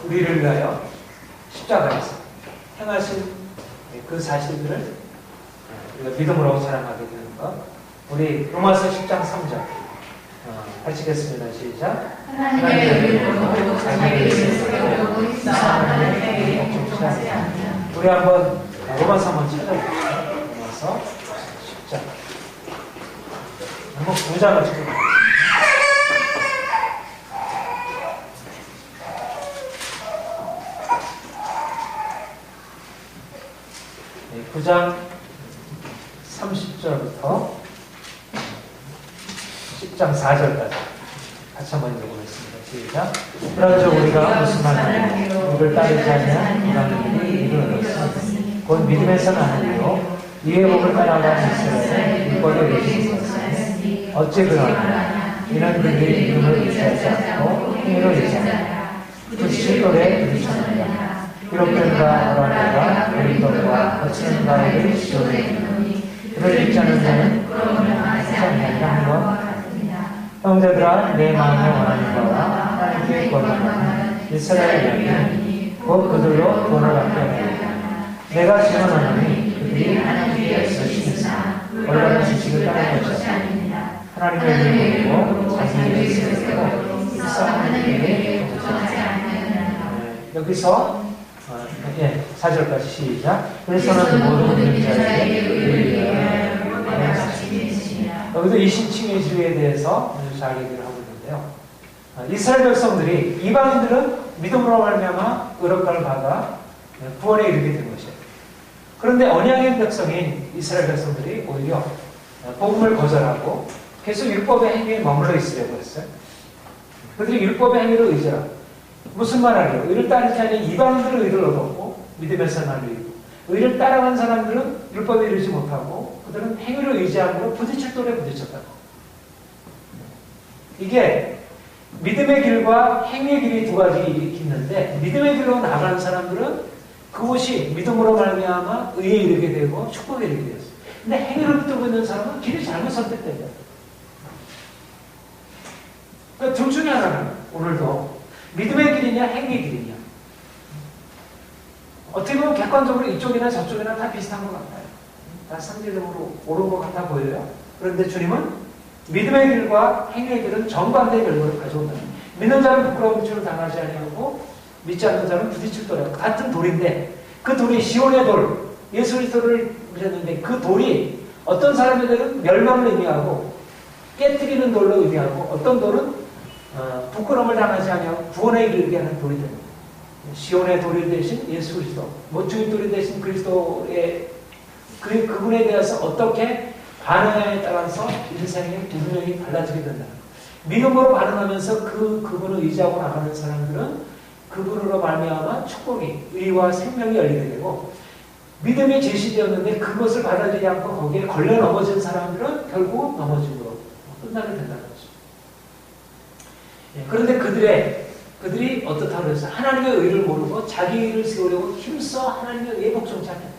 우리를 위하여 십자가에서 행하신 그 사실들을 우리가 믿음으로 자랑하게 되는 것. 우리 로마서 10장 3절 같이겠습니다. 시작. 하나님의 이름으로 자기를 세우려고 있어 하나님에게 복종하지 않는. 우리 한번 로마서 한번 찾아볼게요. 로마서 10장 한번 9장을 찾아볼게요. 네, 9장 30절부터 10장 4절까지 같이 한번 읽어보겠습니다. 시작. 그런즉 우리가 무슨 말하냐? 누구를 따르지 않냐? 이방인들이 이를 얻었으니 곧 믿음에서 나는 이로 이의 복을 따라가는 이스라엘의 율법에 의지했으니 어찌 그러냐? 이는 그들이 믿음을 의지하지 않고 행위로 의지하냐? 그 실돌에 부딪혔느냐? 기록된바 아브라함과 그리스도와 거치는 바위를 시온에 있노니 그를 잊지 않는 자는 하지 아니하리라 것. 형제들아, 내 마음에 원하는 바와 하나님께 권하는 이스라엘 여인이 곧 그들로 돈을 받게 하리라. 내가 증언하노니 그들이 하나님께서 주시사 올바른 지식을 따르는 것이 아닙니다. 하나님의 이름으로 자신의 지식을 세우고 있어 하나님에게 복종하지 아니하느니라. 여기서 4절까지 시작. 그래서는 모든 자에게 의를 위하여 자신이시니라. 여기도 이신칭의주의에 대해서 잘 얘기를 하고 있는데요. 이스라엘 백성들이, 이방인들은 믿음으로 말미암아 의롭다를 받아 구원에 이르게 된 것이에요. 그런데 언약의 백성인 이스라엘 백성들이 오히려 복음을 거절하고 계속 율법의 행위에 머물러 있으려고 했어요. 그들이 율법의 행위를 의지하고 무슨 말 하래요? 의를 따르지 않는 이방인들은 의를 얻었고 믿음에서 나를 이루고, 의를 따라간 사람들은 율법에 이르지 못하고 그들은 행위를 의지함으로 부딪힐 돌에 부딪혔다고. 이게 믿음의 길과 행위의 길이 두 가지 있는데, 믿음의 길로 나가는 사람들은 그곳이 믿음으로 말미암아 의에 이르게 되고 축복에 이르게 되었어요. 근데 행위를 붙들고 있는 사람은 길이 잘못 선택된 거예요. 그러니까 둘 중에 하나는 오늘도 믿음의 길이냐 행위의 길이냐, 어떻게 보면 객관적으로 이쪽이나 저쪽이나 다 비슷한 것 같아요. 다 상대적으로 옳은 것 같아 보여요. 그런데 주님은 믿음의 길과 행위의 길은 정반대의 결과를 가져온다. 믿는 자는 부끄러운 줄을 당하지 아니하고 믿지 않는 자는 부딪힐 돌이야. 같은 돌인데 그 돌이 시온의 돌, 예수 그리스도를 믿었는데 그 돌이 어떤 사람에게는 멸망을 의미하고 깨뜨리는 돌로 의미하고, 어떤 돌은 부끄러움을 당하지 아니하고 구원에 이르게 하는 돌이 됩니다. 시온의 돌이 되신 예수 그리스도, 모퉁이 돌이 되신 그리스도의 그분에 대해서 어떻게 반응에 따라서 인생의 운명이 달라지게 된다. 믿음으로 반응하면서 그분을 의지하고 나가는 사람들은 그분으로 말미암아 축복이, 의와 생명이 열리게 되고, 믿음이 제시되었는데 그것을 받아들이지 않고 거기에 걸려 넘어진 사람들은 결국 넘어짐으로 끝나게 된다는 거죠. 그런데 그들이 어떻다고 해서 하나님의 의를 모르고 자기 의를 세우려고 힘써 하나님의 의에 복종치 않는다.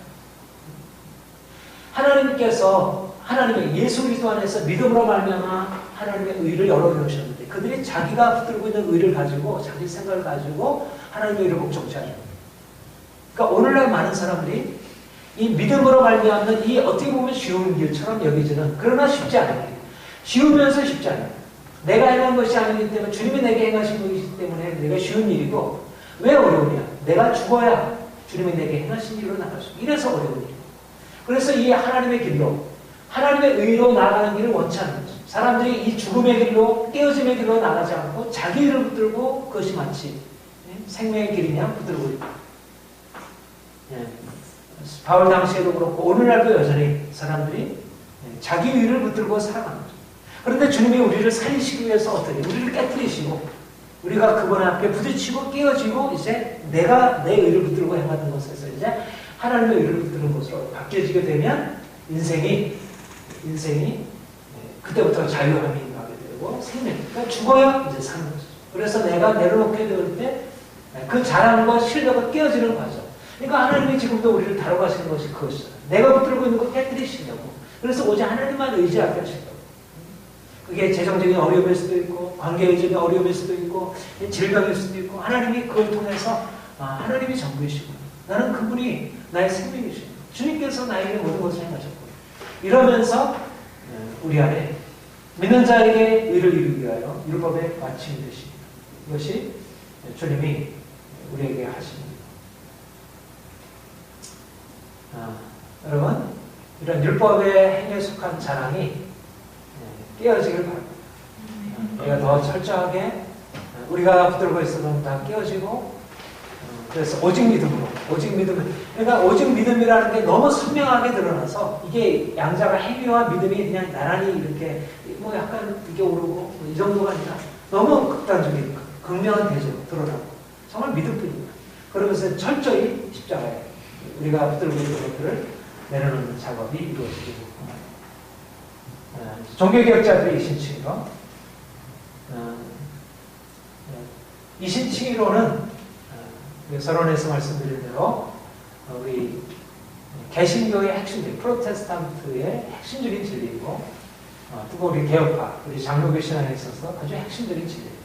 하나님의 예수 그리스도 안에서 믿음으로 말미암아 하나님의 의를 열어놓으셨는데 그들이 자기가 붙들고 있는 의를 가지고 자기 생각을 가지고 하나님의 의를 복종치 않는 거예요. 그러니까 오늘날 많은 사람들이 이 믿음으로 말미암는 이 어떻게 보면 쉬운 길처럼 여기지는 그러나 쉽지 않은 길. 쉬우면서 쉽지 않아요. 내가 행한 것이 아니기 때문에 주님이 내게 행하신 것이기 때문에 내가 쉬운 일이고 왜 어려우냐? 내가 죽어야 주님이 내게 행하신 일로 나갈 수 있고 이래서 어려운 일이에요. 그래서 이 하나님의 길로 하나님의 의로 나가는 길을 원치 않는 거죠. 사람들이 이 죽음의 길로 깨어짐의 길로 나가지 않고 자기 일을 붙들고 그것이 마치 생명의 길이냐 붙들고 있다. 바울 당시에도 그렇고 오늘날도 여전히 사람들이 자기 의를 붙들고 살아가는 거죠. 그런데 주님이 우리를 살리시기 위해서 어떻게 우리를 깨뜨리시고 우리가 그분 앞에 부딪히고 깨어지고 이제 내가 내 의를 붙들고 행하는 것에서 이제 하나님의 의를 붙드는 것으로 바뀌어지게 되면 인생이 그때부터 자유함이 임하게 되고 생명, 그러니까 죽어야 이제 사는 거죠. 그래서 내가 내려놓게 될 때 그 자랑과 신뢰가 깨어지는 과정. 그러니까 하나님이 지금도 우리를 다뤄가시는 것이 그것이잖아요. 내가 붙들고 있는 거 깨뜨리시려고. 그래서 오직 하나님만 의지하게 하신다고. 그게 재정적인 어려움일 수도 있고 관계적인 어려움일 수도 있고 질병일 수도 있고 하나님이 그걸 통해서 하나님이 전부이시고 나는 그분이 나의 생명이시고 주님께서 나에게 모든 것을 행하셨고 이러면서 우리 안에 믿는 자에게 의를 이루기 위하여 율법의 마침이 되십니다. 이것이 주님이 우리에게 하십니다. 여러분 이런 율법의 행위에 속한 자랑이 깨어지길 바랍니다. 우리가 더 철저하게 우리가 붙들고 있어도 다 깨어지고 그래서 오직 믿음으로 그러니까 오직 믿음이라는 게 너무 선명하게 드러나서 이게 양자가 행위와 믿음이 그냥 나란히 이렇게 뭐 약간 이게 오르고 이 정도가 아니라 너무 극단적인 극명한 대조로 드러나고 정말 믿음뿐입니다. 그러면서 철저히 십자가에 우리가 붙들고 있는 것들을 내려놓는 작업이 이루어지게 됩니다. 종교개혁자들의 이신칭의로 이신칭의로는 서론에서 말씀드린 대로 우리 개신교의 핵심들, 프로테스탄트의 핵심적인 진리이고 또 우리 개혁파, 우리 장로교 신앙에 있어서 아주 핵심적인 진리입니다.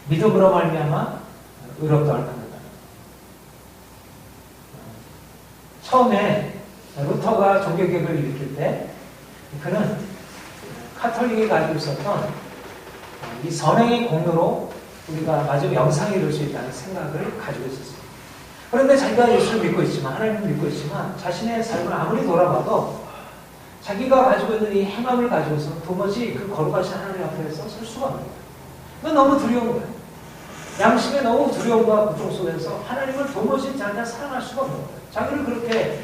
믿음으로 말미암아 의롭다함을 받는다. 처음에 루터가 종교개혁을 일으킬 때 그는 카톨릭이 가지고 있었던 이 선행의 공로로 우리가 마지막 영상이 이룰 수 있다는 생각을 가지고 있었습니다. 그런데 자기가 예수를 믿고 있지만 하나님을 믿고 있지만 자신의 삶을 아무리 돌아봐도 자기가 가지고 있는 이 행함을 가지고서 도무지 그 거룩하신 하나님 앞에서 설 수가 없는 거예요. 그건 너무 두려운 거예요. 양심의 너무 두려움과 고통 속에서 하나님을 도무지 자기가 사랑할 수가 없는 거예요. 자기를 그렇게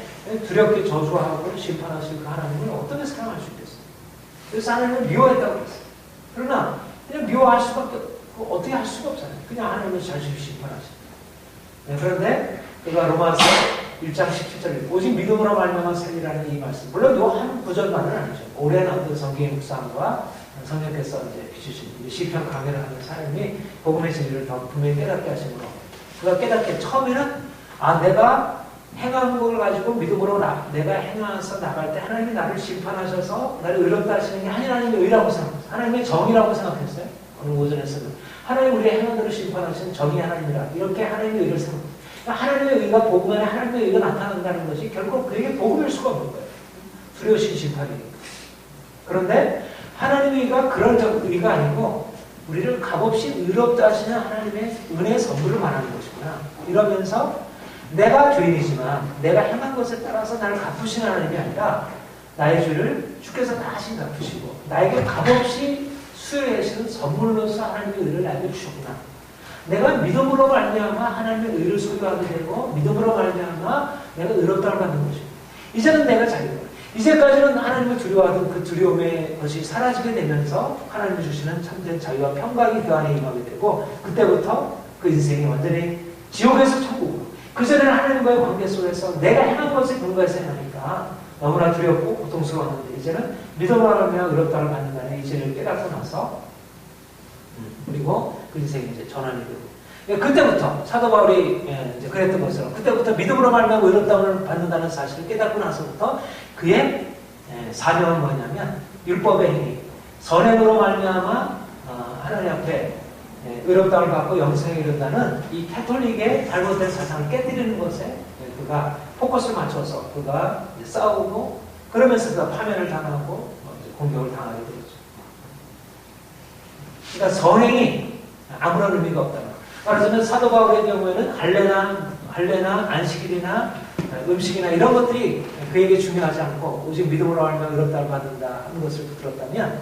두렵게 저주하고 심판하실 그 하나님을 어떻게 사랑할 수 있겠어요? 그래서 하나님을 미워했다고 그랬어요. 그러나 그냥 미워할 수밖에 없고 어떻게 할 수가 없잖아요. 그냥 하나님을 자신을 심판하십니다. 그런데 그가 로마서 1장 17절에 오직 믿음으로 말미암아 살리라는 이 말씀. 물론 이 한 구절만은 아니죠. 오랜 어떤 성경의 묵상과 성령께서 이제 비추신 시편 강해를 하는 사람이 복음의 진리를 더 분명히 깨닫게 하심으로 그가 깨닫게 처음에는 내가 행한 걸 가지고 믿음으로 내가 행하면서 나갈 때 하나님이 나를 심판하셔서 나를 의롭다 하시는 게 하나님의 의라고 생각했어요. 하나님의 정의라고 생각했어요. 오늘 오전에서는 하나님 우리의 행한 대로 심판하시는 정의 하나님이라 이렇게 하나님의 의를 생각했어요. 그러니까 하나님의 의가 복음 안에 하나님의 의가 나타난다는 것이 결국 그에게 복음일 수가 없는 거예요. 두려우신 심판이니까. 그런데 하나님의 의가 그런 의가 아니고 우리를 값없이 의롭다 하시는 하나님의 은혜의 선물을 말하는 것이구나. 이러면서 내가 죄인이지만 내가 행한 것에 따라서 나를 갚으시는 하나님이 아니라 나의 죄를 주께서 다 하신 갚으시고 나에게 값없이 수여해 주시는 선물로서 하나님의 의를 나에게 주셨구나. 내가 믿음으로 말미암아 하나님의 의를 소유하게 되고 믿음으로 말미암아 내가 의롭다를 받는 것입니다. 이제는 내가 자유로워. 이제까지는 하나님을 두려워하던 그 두려움의 것이 사라지게 되면서 하나님이 주시는 참된 자유와 평강이 그 안에 임하게 되고 그때부터 그 인생이 완전히 지옥에서 천국으로 그전에는 하나님과의 관계 속에서 내가 행한 것에 근거해서 행하니까 너무나 두렵고 고통스러웠는데 이제는 믿음으로 하면 의롭다를 받는다는 이제를 깨닫고 나서 그리고 그 인생이 이제 전환이 되고 그때부터 사도 바울이 이제 그랬던 것처럼 그때부터 믿음으로 말미암아 의롭다를 받는다는 사실을 깨닫고 나서부터 그의 사명은 뭐냐면 율법의 행위 선행으로 말미암아 하나님 앞에 의롭다를 받고 영생에 이른다는 이 캐톨릭의 잘못된 사상을 깨뜨리는 것에 그가 포커스를 맞춰서 그가 싸우고 그러면서 그가 파면을 당하고 공격을 당하게 되죠. 그러니까 선행이 아무런 의미가 없다는 거예요. 말하자면 사도 바울의 경우에는 할례나 안식일이나 음식이나 이런 것들이 그에게 중요하지 않고 오직 믿음으로 알면 의롭다를 받는다 하는 것을 들었다면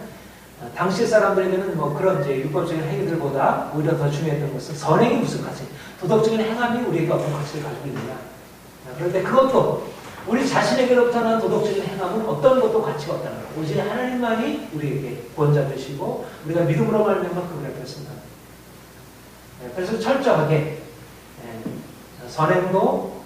당시 사람들에게는 뭐 그런 이제 율법적인 행위들보다 오히려 더 중요했던 것은 선행이 무슨 가치, 도덕적인 행함이 우리에게 어떤 가치를 가지고 있느냐. 그런데 그것도 우리 자신에게로부터 나는 도덕적인 행함은 어떤 것도 가치가 없다는 거예요. 오직 하나님만이 우리에게 구원자 되시고 우리가 믿음으로 말미암아 그분을 뵙습니다. 그래서 철저하게 선행도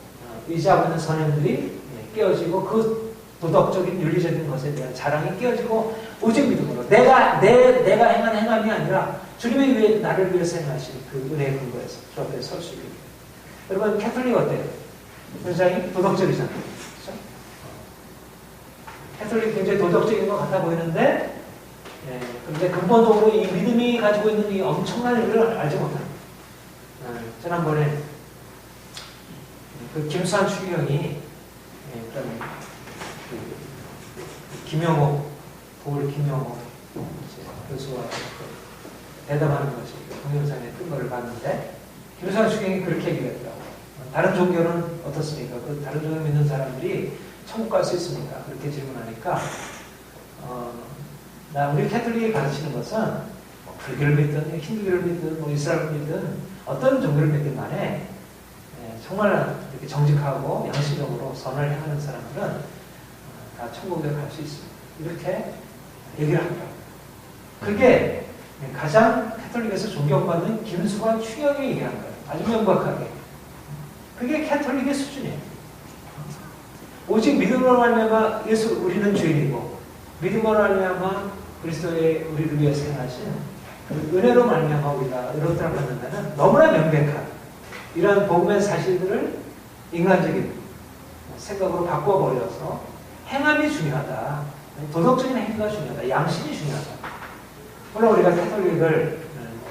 의지하고 있는 선행들이 깨어지고 그 도덕적인 윤리적인 것에 대한 자랑이 깨어지고 오직 믿음으로 내가 행한 행함이 아니라 주님이 나를 위해서 행하신 그 은혜의 근거에서 주 앞에 설 수 있게 됩니다. 여러분 캐톨릭 어때요? 굉장히 도덕적이잖아요. 그렇죠? 캐톨릭 굉장히 도덕적인 것 같아 보이는데 그런데 근본적으로 이 믿음이 가지고 있는 이 엄청난 의미를 알지 못합니다. 지난번에 그 김수환 추기경이 김영호, 보울 김영호 교수와 대담하는 것이 동영상에 뜬 거를 봤는데 김수환 추기경이 그렇게 얘기했더라고요. 다른 종교는 어떻습니까? 그 다른 종교 믿는 사람들이 천국 갈 수 있습니까? 그렇게 질문하니까 우리 캐톨릭이 가르치는 것은 불교를 믿든 힌두교를 믿든 뭐 이슬람을 믿든 어떤 종교를 믿든 간에 정말 이렇게 정직하고 양심적으로 선을 행하는 사람들은 다 천국에 갈 수 있습니다. 이렇게 얘기를 합니다. 그게 가장 캐톨릭에서 존경받는 김수관 추경이 얘기한 거예요. 아주 명백하게. 그게 캐톨릭의 수준이에요. 오직 믿음으로 말미암아 우리는 죄인이고 믿음으로 말미암아 그리스도의 우리를 위해서 행하신 그 은혜로 말미암아 우리가 의롭다를 받는다는 너무나 명백한 이런 복음의 사실들을 인간적인 생각으로 바꿔버려서 행함이 중요하다. 도덕적인 행위가 중요하다. 양심이 중요하다. 물론 우리가 캐톨릭을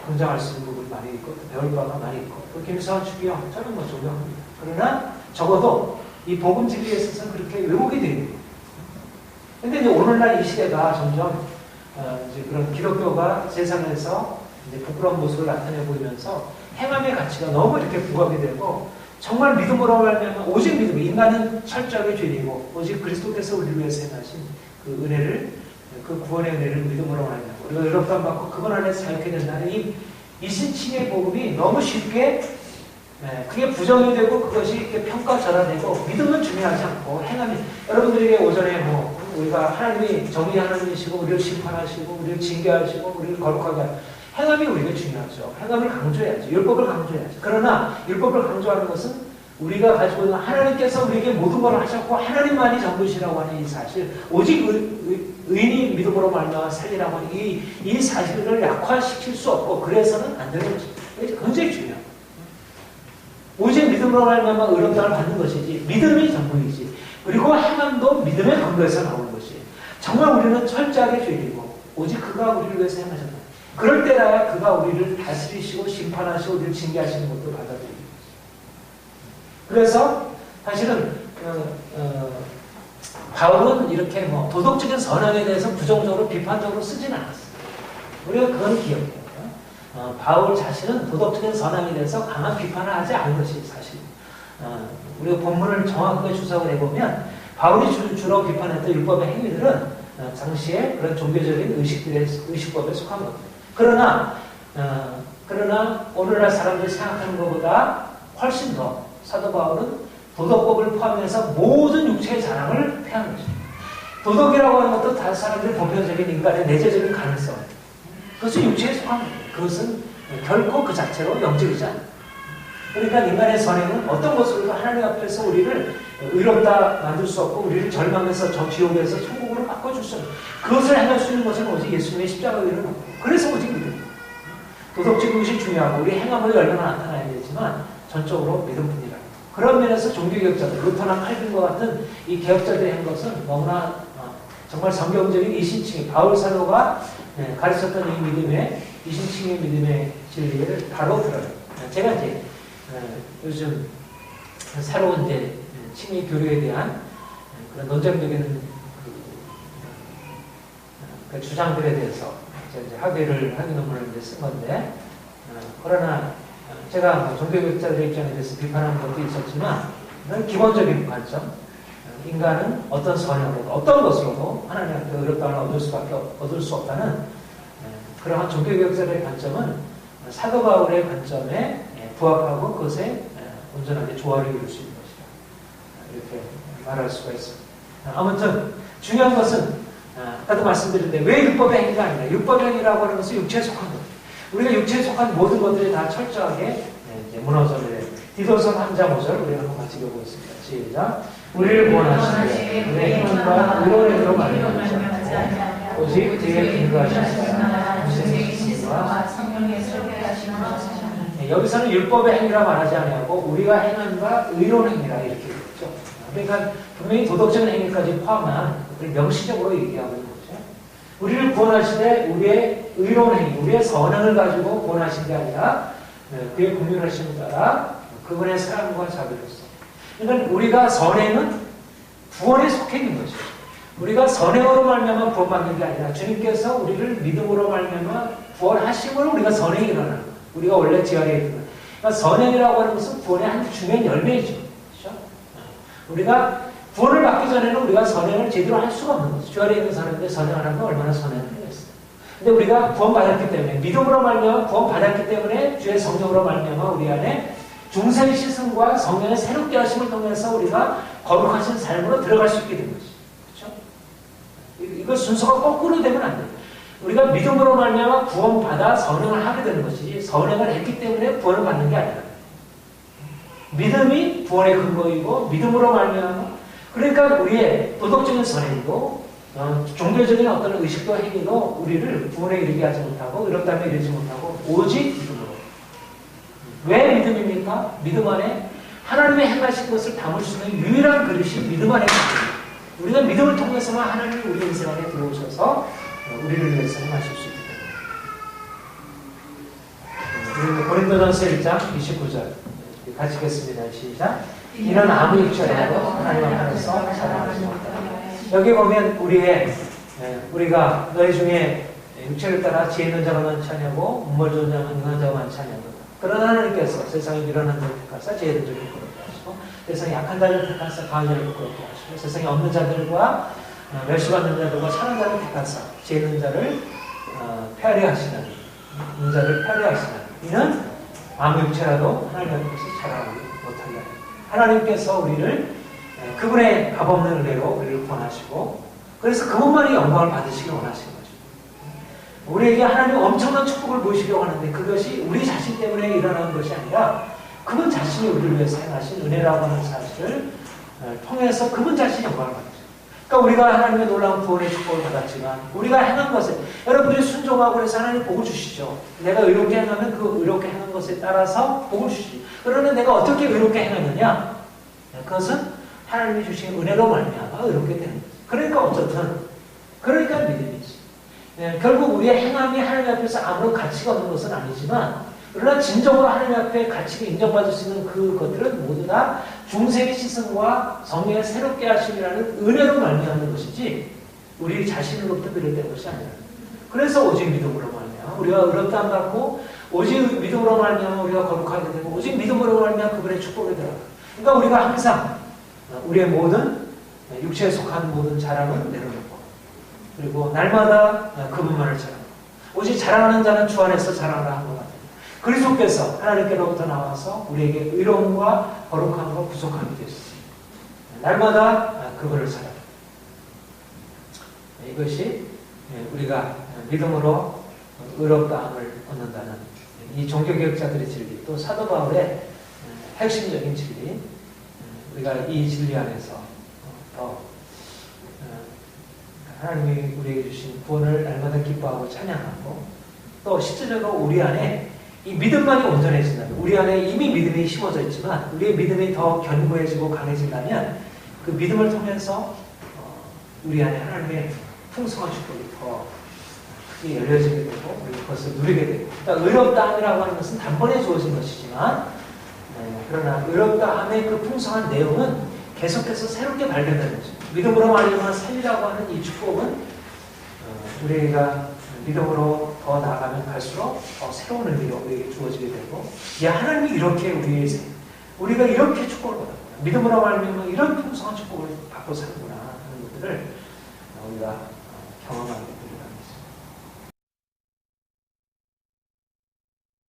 긍정할 수 있는 부분이 많이 있고 배울 바가 많이 있고 또 김수환 추기경 저는 뭐 존경합니다. 그러나 적어도 이 복음 진리에 있어서는 그렇게 왜곡이 되어 있는. 근데 이제 오늘날 이 시대가 점점 이제 그런 기독교가 세상에서 이제 부끄러운 모습을 나타내 보이면서 행함의 가치가 너무 이렇게 부각이 되고 정말 믿음으로 말하면 오직 믿음, 인간은 철저하게 죄인이고 오직 그리스도께서 우리를 위해서 행하신 그 은혜를, 그 구원의 은혜를 믿음으로 말하면 우리가 의롭다함 받고 그분 안에서 사역해야 된다는 이 이신칭의 복음이 너무 쉽게 그게 부정이 되고 그것이 이렇게 평가절하되고 믿음은 중요하지 않고 행함이 여러분들에게 오전에 뭐 우리가 하나님이 정의의 하나님이시고 우리를 심판하시고 우리를 징계하시고 우리를 거룩하게 하시고 행함이 우리가 중요하죠. 행함을 강조해야죠. 율법을 강조해야죠. 그러나 율법을 강조하는 것은 우리가 가지고 있는 하나님께서 우리에게 모든 걸 하셨고 하나님만이 전부시라고 하는 이 사실 오직 의인이 믿음으로 말미암아 살리라고 하는 이 사실을 약화시킬 수 없고 그래서는 안 되는 것입니다. 이게 굉장히 중요합니다. 오직 믿음으로 말미암아 의롭다를 받는 것이지 믿음이 전부이지 그리고 행함도 믿음의 근거에서 나오는 것이 정말 우리는 철저하게 죄인이고 오직 그가 우리를 위해서 행하셨다. 그럴 때라야 그가 우리를 다스리시고 심판하시고 우리를 징계하시는 것도 받아들입니다. 그래서 사실은 바울은 이렇게 뭐 도덕적인 선악에 대해서 부정적으로 비판적으로 쓰지는 않았어요. 우리가 그건 기억해요. 바울 자신은 도덕적인 선악에 대해서 강한 비판을 하지 않은 것이 사실입니다. 우리가 본문을 정확하게 주석을 해보면 바울이 주로 비판했던 율법의 행위들은 당시에 그런 종교적인 의식법에 속한 겁니다. 그러나 오늘날 사람들이 생각하는 것보다 훨씬 더 사도 바울은 도덕법을 포함해서 모든 육체의 자랑을 폐한 것입니다. 도덕이라고 하는 것도 다른 사람들의 보편적인 인간의 내재적인 가능성. 그것은 육체에 속한 겁니다. 그것은 결코 그 자체로 영적이지 않아요. 그러니까 인간의 선행은 어떤 것으로도 하나님 앞에서 우리를 의롭다 만들 수 없고 우리를 절망에서 저 지옥에서 천국으로 바꿔줄 수 없는 그것을 행할 수 있는 것은 오직 예수님의 십자가 의를 없고 그래서 오직 믿음입니다. 도덕적인 것이 중요하고 우리 행함을 얼마나 나타나야 되지만 전적으로 믿음뿐이라. 그런 면에서 종교개혁자들, 루터나 칼빈과 같은 이 개혁자들이 한 것은 너무나 정말 성경적인 이신칭이 바울 사도가 가르쳤던 이 믿음의 이신칭의 믿음의 진리를 바로 들어요. 제가 이제 요즘 새로운 이제 칭의 교류에 대한 그런 논쟁적인 그 주장들에 대해서 이제 학위를 학위 논문을 이제 쓴 건데, 그러나 제가 뭐 종교교육자들의 입장에 대해서 비판하는 것도 있었지만, 기본적인 관점, 인간은 어떤 선행으로도 어떤 것으로도 하나님 앞에 의롭다함을 얻을 수 없다는 그러한 종교교육자들의 관점은 사도 바울의 관점에 부합하고 그것에 온전하게 조화를 이룰 수 있는 것이다, 이렇게 말할 수가 있습니다. 아무튼 중요한 것은 아까도 말씀드렸는데 왜 율법의 행위가 아니라 율법의 행위라고 하는 것은 육체에 속한 것. 우리가 육체에 속한 모든 것들이 다 철저하게 무너져버려요. 디도서 3장 5절 우리 한번 같이 읽어보겠습니다. 시작. 우리를 구원하시되 우리의 힘과 의로운 행위로 말미암아 오직 그의 근거하셨으나 무슨 신과 성령의 새롭게 하심으로 하셨나니. 여기서는 율법의 행위라 말하지 아니하고 우리가 행함과 의로운 행위라 이렇게 읽죠. 그러니까 분명히 도덕적인 행위까지 포함한 명시적으로 얘기하고 있는 거죠. 우리를 구원하시되 우리의 의로운 행위, 우리의 선행을 가지고 구원하신 게 아니라 그의 긍휼하심을 따라 그분의 사랑과 자비로서. 그러니까 우리가 선행은 구원에 속해 있는 것이죠. 우리가 선행으로 말미암아 구원받는 게 아니라 주님께서 우리를 믿음으로 말미암아 구원하심으로 우리가 선행이 일어나는 거예요. 우리가 원래 지하에 있는 거예요. 그러니까 선행이라고 하는 것은 구원의 한 중요한 열매이죠. 그렇죠? 우리가 구원을 받기 전에는 우리가 선행을 제대로 할 수가 없는 거죠. 주 아래에 있는 사람인데 선행을 하면 얼마나 선행을 하겠어요. 근데 우리가 구원받았기 때문에, 믿음으로 말미암아 구원받았기 때문에 주의 성령으로 말미암아 우리 안에 중생의 시승과 성령의 새롭게 하심을 통해서 우리가 거룩하신 삶으로 들어갈 수 있게 된 거죠. 그렇죠? 이거 순서가 거꾸로 되면 안 돼요. 우리가 믿음으로 말미암아 구원받아 선행을 하게 되는 것이지, 선행을 했기 때문에 구원을 받는 게 아니라, 믿음이 구원의 근거이고 믿음으로 말미암아, 그러니까 우리의 도덕적인 선행도 종교적인 어떤 의식도 행위도 우리를 구원에 이르게 하지 못하고 의롭다함에 이르지 못하고 오직 믿음으로. 왜 믿음입니까? 믿음 안에 하나님의 행하신 것을 담을 수 있는 유일한 그릇이 믿음 안에 있습니다. 우리가 믿음을 통해서만 하나님이 우리 인생 안에 들어오셔서 우리를 위해서 행하실 수 있기 때문에. 고린도전서 1장 29절 같이 읽겠습니다. 시작. 이는 아무 육체라도 하나님 앞에서 자랑하지 못하다. 여기 보면 우리가 너희 중에 육체를 따라 지혜 있는 자가 많지 않냐고 문벌 좋은 자가 능한 자가 많지 않냐고. 그러나 하나님께서 세상에 미련한 자를 택하사 지혜 있는 자를 부끄럽게 하시고 세상에 약한 자를 택하사 강한 자를 부끄럽게 하시고 세상에 없는 자들과 멸시받는 자들과 착한 자를 택하사 지혜 있는 자를 패하려 하시나니 있는 자를 패하려 하시나니 이는 아무 육체라도 하나님 앞에서 자랑하지 못하려. 하나님께서 우리를 그분의 값없는 은혜로 우리를 구원하시고 그래서 그분만이 영광을 받으시길 원하시는 거죠. 우리에게 하나님 엄청난 축복을 보이시려고 하는데 그것이 우리 자신 때문에 일어나는 것이 아니라 그분 자신이 우리를 위해서 행하신 은혜라고 하는 사실을 통해서 그분 자신이 영광을 받으시죠. 그러니까 우리가 하나님의 놀라운 구원의 축복을 받았지만 우리가 행한 것에 여러분들이 순종하고 해서 하나님 복을 주시죠. 내가 의롭게 행하면 그 의롭게 행한 것에 따라서 복을 주시죠. 그러나 내가 어떻게 의롭게 행하느냐? 그것은 하나님이 주신 은혜로 말미암아 의롭게 되는 거죠. 그러니까 어쨌든 그러니까 믿음이지. 결국 우리의 행함이 하나님 앞에서 아무런 가치가 없는 것은 아니지만 그러나 진정으로 하나님 앞에 가치가 인정받을 수 있는 그것들은 모두 다 중생의 시선과 성령의 새롭게 하심이라는 은혜로 말미암는 것이지 우리 자신으로부터 비롯된 것이 아니라. 그래서 오직 믿음으로 말미암아 우리가 의롭다함 받고 오직 믿음으로 말미암아 우리가 거룩하게 되고 오직 믿음으로 말미암아 그분의 축복에 들어가. 그러니까 우리가 항상 우리의 모든 육체에 속한 모든 자랑은 내려놓고 그리고 날마다 그분만을 자랑하고 오직 자랑하는 자는 주 안에서 자랑하라 한 것 같아요. 그리스도께서 하나님께로부터 나와서 우리에게 의로움과 거룩함과 구속함이 되었습니다. 날마다 그분을 사랑합니다. 이것이 우리가 믿음으로 의롭다함을 얻는다는 이 종교개혁자들의 진리 또 사도 바울의 핵심적인 진리 우리가 이 진리 안에서 더 하나님이 우리에게 주신 구원을 날마다 기뻐하고 찬양하고 또 실질적으로 우리 안에 이 믿음만이 온전해진다면 우리 안에 이미 믿음이 심어져 있지만 우리의 믿음이 더 견고해지고 강해진다면 그 믿음을 통해서 우리 안에 하나님의 풍성한 축복이 더 열려지게 되고 우리 그것을 누리게 되고, 그러니까 의롭다함이라고 하는 것은 단번에 주어진 것이지만, 그러나 의롭다함의 그 풍성한 내용은 계속해서 새롭게 발견되는 거죠. 믿음으로 말미암아 살리라고 하는 이 축복은 우리가 믿음으로 더 나아가면 갈수록 더 새로운 의미로 우리에게 주어지게 되고, 하나님이 이렇게 우리가 이렇게 축복을 받았구나, 믿음으로 말미암아 이런 풍성한 축복을 받고 사는구나 하는 것들을 우리가 경험하게